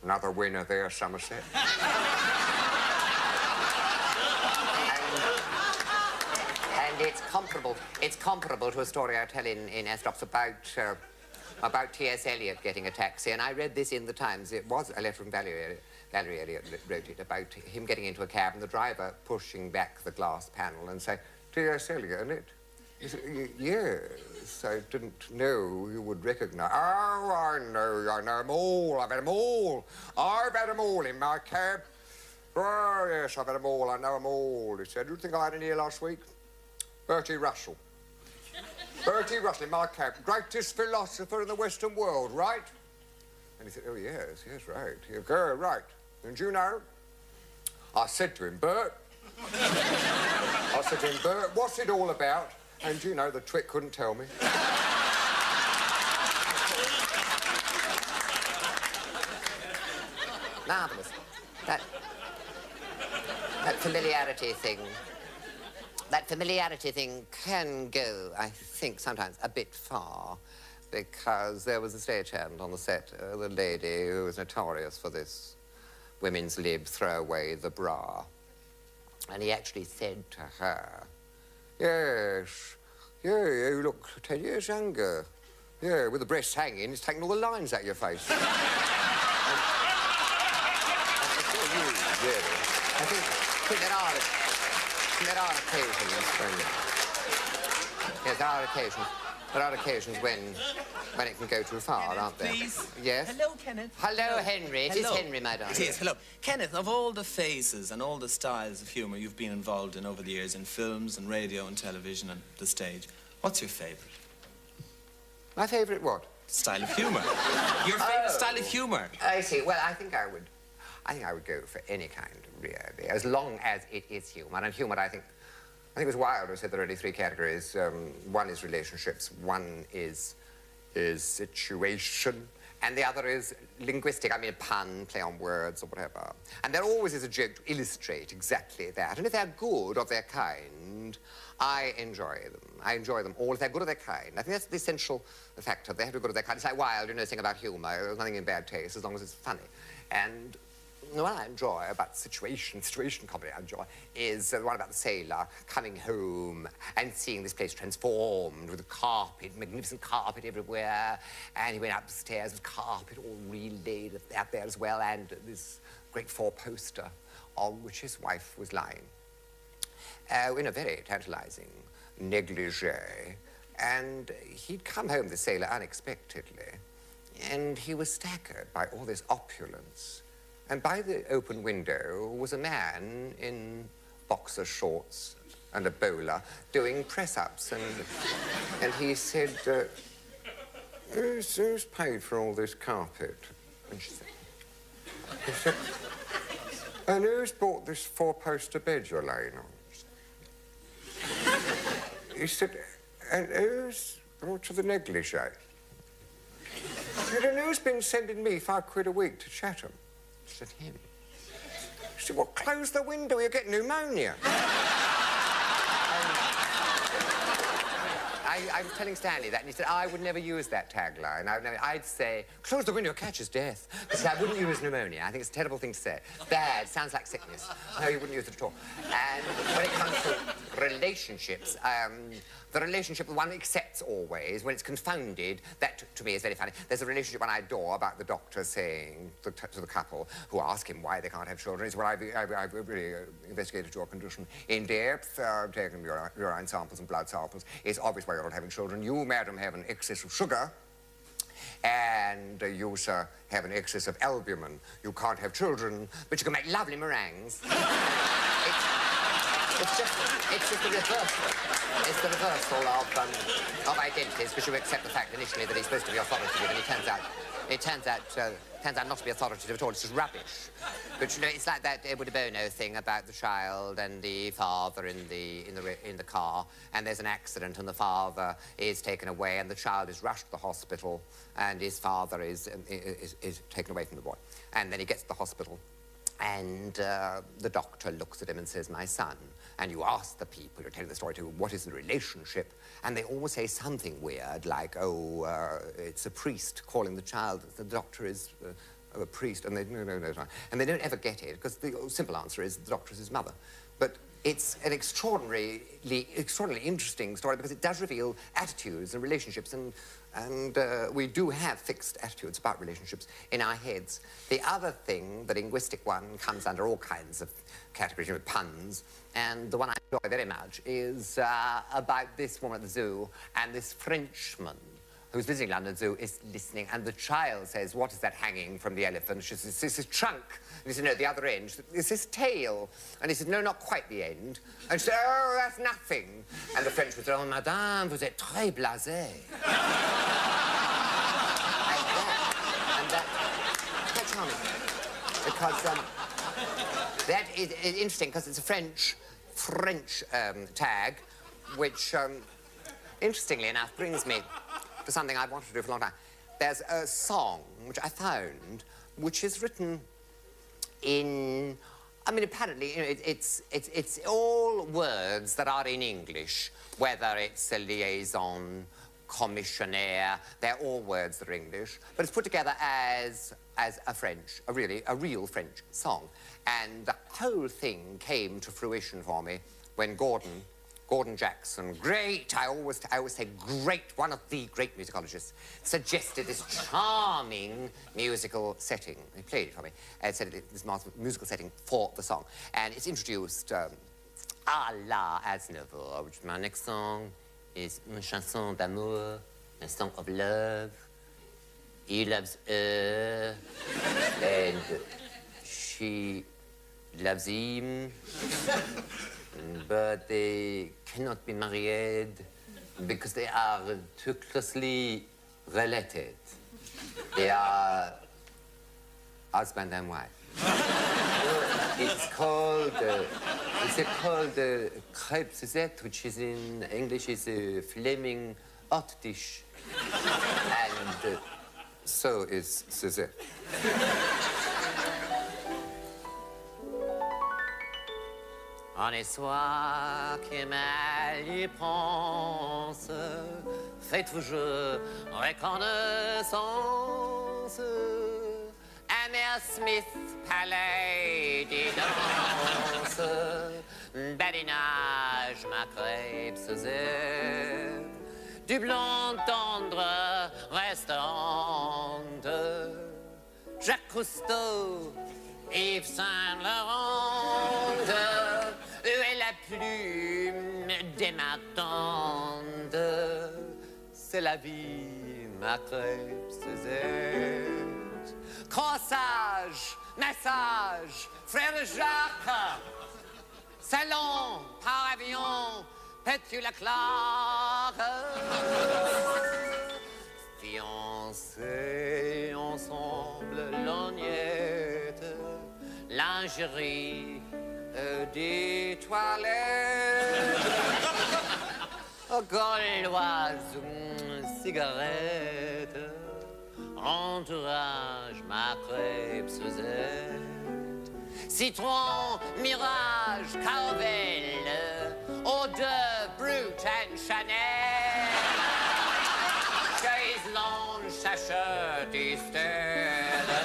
another winner there, Somerset. and it's comparable to a story I tell in Aestrops about T.S. Eliot getting a taxi, and I read this in the Times. It was a letter from Valerie Eliot wrote it, about him getting into a cab and the driver pushing back the glass panel and saying, T.S. Eliot, isn't it? He said, yes, I didn't know you would recognise. Oh, I know them all. I've had them all. I've had them all in my cab. Oh, yes, I've had them all. I know them all. He said, do you think I had any here last week? Bertie Russell. Bertie Russell in my cab, greatest philosopher in the Western world, right? And he said, oh, yes, right. You go, right. And you know, I said to him, Bert, what's it all about? And you know, the twit couldn't tell me. Marvellous. That familiarity thing. That familiarity thing can go, I think, sometimes a bit far, because there was a stagehand on the set, the lady who was notorious for this women's lib, throw away the bra. And he actually said to her, yes, yeah, you look 10 years younger. Yeah, with the breasts hanging, it's taking all the lines out of your face. I think there are occasions when... Yes, there are occasions when it can go too far, Kenneth, aren't there? Please. Yes? Hello, Kenneth. Hello, Henry. It is Henry, my darling. It is, hello. Kenneth, of all the phases and all the styles of humour you've been involved in over the years, in films and radio and television and the stage, what's your favourite? My favourite what? Style of humour. Your favourite style of humour. I see. Well, I think I would go for any kind, really, as long as it is humour. And humour, I think, I think it was Wilde who said there are only three categories. One is relationships, one is situation, and the other is linguistic. I mean, a pun, play on words or whatever. And there always is a joke to illustrate exactly that. And if they're good of their kind, I enjoy them. I enjoy them all if they're good of their kind. I think that's the essential factor. They have to be good of their kind. It's like Wilde, you know, thing about humour. There's nothing in bad taste as long as it's funny. And what I enjoy about situation comedy I enjoy is the one about the sailor coming home and seeing this place transformed with carpet, magnificent carpet everywhere, and he went upstairs with carpet all relaid out there as well, and this great four-poster on which his wife was lying in a very tantalising negligee, and he'd come home, the sailor, unexpectedly, and he was staggered by all this opulence. And by the open window was a man in boxer shorts and a bowler doing press-ups. And he said, who's paid for all this carpet? And he said, and who's bought this four-poster bed you're laying on? He said, and who's brought you the negligee? He said, and who's been sending me £5 a week to Chatham? Said him. She said, well, close the window, you'll get pneumonia. I was telling Stanley that, and he said, I would never use that tagline. I'd say, close the window, catches death. Because I wouldn't use pneumonia. I think it's a terrible thing to say. Bad, sounds like sickness. No, you wouldn't use it at all. And when it comes to relationships, the relationship the one accepts always, when it's confounded, that to me is very funny. There's a relationship one I adore about the doctor saying to the couple who ask him why they can't have children. He says, well, I've really investigated your condition in depth, taken urine samples and blood samples. It's obvious why you're not having children. You, madam, have an excess of sugar, and you, sir, have an excess of albumin. You can't have children, but you can make lovely meringues. It's just the reversal. It's the reversal of identities, because you accept the fact initially that he's supposed to be authoritative, and it turns out not to be authoritative at all. It's just rubbish. But you know, it's like that Edward de Bono thing about the child and the father in the car, and there's an accident, and the father is taken away, and the child is rushed to the hospital, and his father is taken away from the boy, and then he gets to the hospital. And the doctor looks at him and says, my son. And you ask the people you're telling the story to, what is the relationship? And they always say something weird, like, oh, it's a priest calling the child. The doctor is a priest. And they, no. And they don't ever get it, because the simple answer is the doctor is his mother. But it's an extraordinarily interesting story, because it does reveal attitudes and relationships, and we do have fixed attitudes about relationships in our heads. The other thing, the linguistic one, comes under all kinds of categories, you know, puns, and the one I enjoy very much is about this woman at the zoo and this Frenchman who's visiting London Zoo is listening, and the child says, what is that hanging from the elephant? She says, it's his trunk. And he said, no, the other end. She said, it's his tail. And he said, no, not quite the end. And she said, oh, that's nothing. And the Frenchman said, oh, madame, vous êtes très blasée. And that's quite charming. Because that is interesting, because it's a French tag, which, interestingly enough, brings me to something I've wanted to do for a long time. There's a song which I found, which is written in, I mean, apparently, you know, it's all words that are in English, whether it's a liaison, commissionaire, they're all words that are English, but it's put together as a real French song. And the whole thing came to fruition for me when Gordon Jackson, great, I always say great, one of the great musicologists, suggested this charming musical setting. He played it for me, and said this musical setting for the song. And it's introduced, à la Aznavour, which my next song is une chanson d'amour, a song of love. He loves her, and she loves him. But they cannot be married because they are too closely related. They are husband and wife. It's called crêpe Suzette, which is in English is a flaming hot dish. And so is Suzette. On est soi qui mal y pense, faites-vous jeu, reconnaissance. Hammer Smith, palais des danses, badinage, ma crêpe Suzette, du blanc tendre, restaurante, Jacques Cousteau, Yves Saint-Laurent. Où est la plume dématante? C'est la vie, ma crêpe Suzette. Crossage, massage, frère Jacques. Salon, par avion, Pétu la claque. Fiancés ensemble, lorgnette, lingerie, des toilettes, gauloise, cigarette, entourage, ma crêpe Suzette, citron, mirage, caravelle, eau de brut and Chanel, chaise longue, sachette et stèle,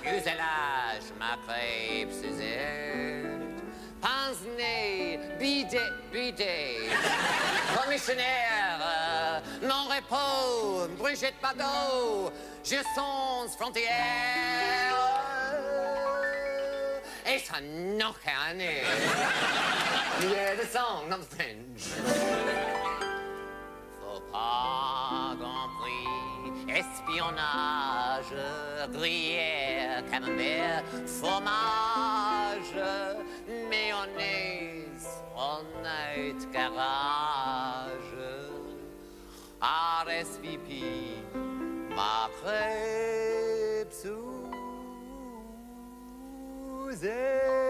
fuselage, ma crêpe Suzette, pince-nez, bidet, commissionnaire, mon repos, Brigitte Bardot, je sens frontière, et ça n'a qu'un nez. Yeah, the song, not the French. Faut pas compris, espionnage, gruyère, camembert, fromage, mayonnaise, honnête garage, RSVP, ma crêpe Suzette.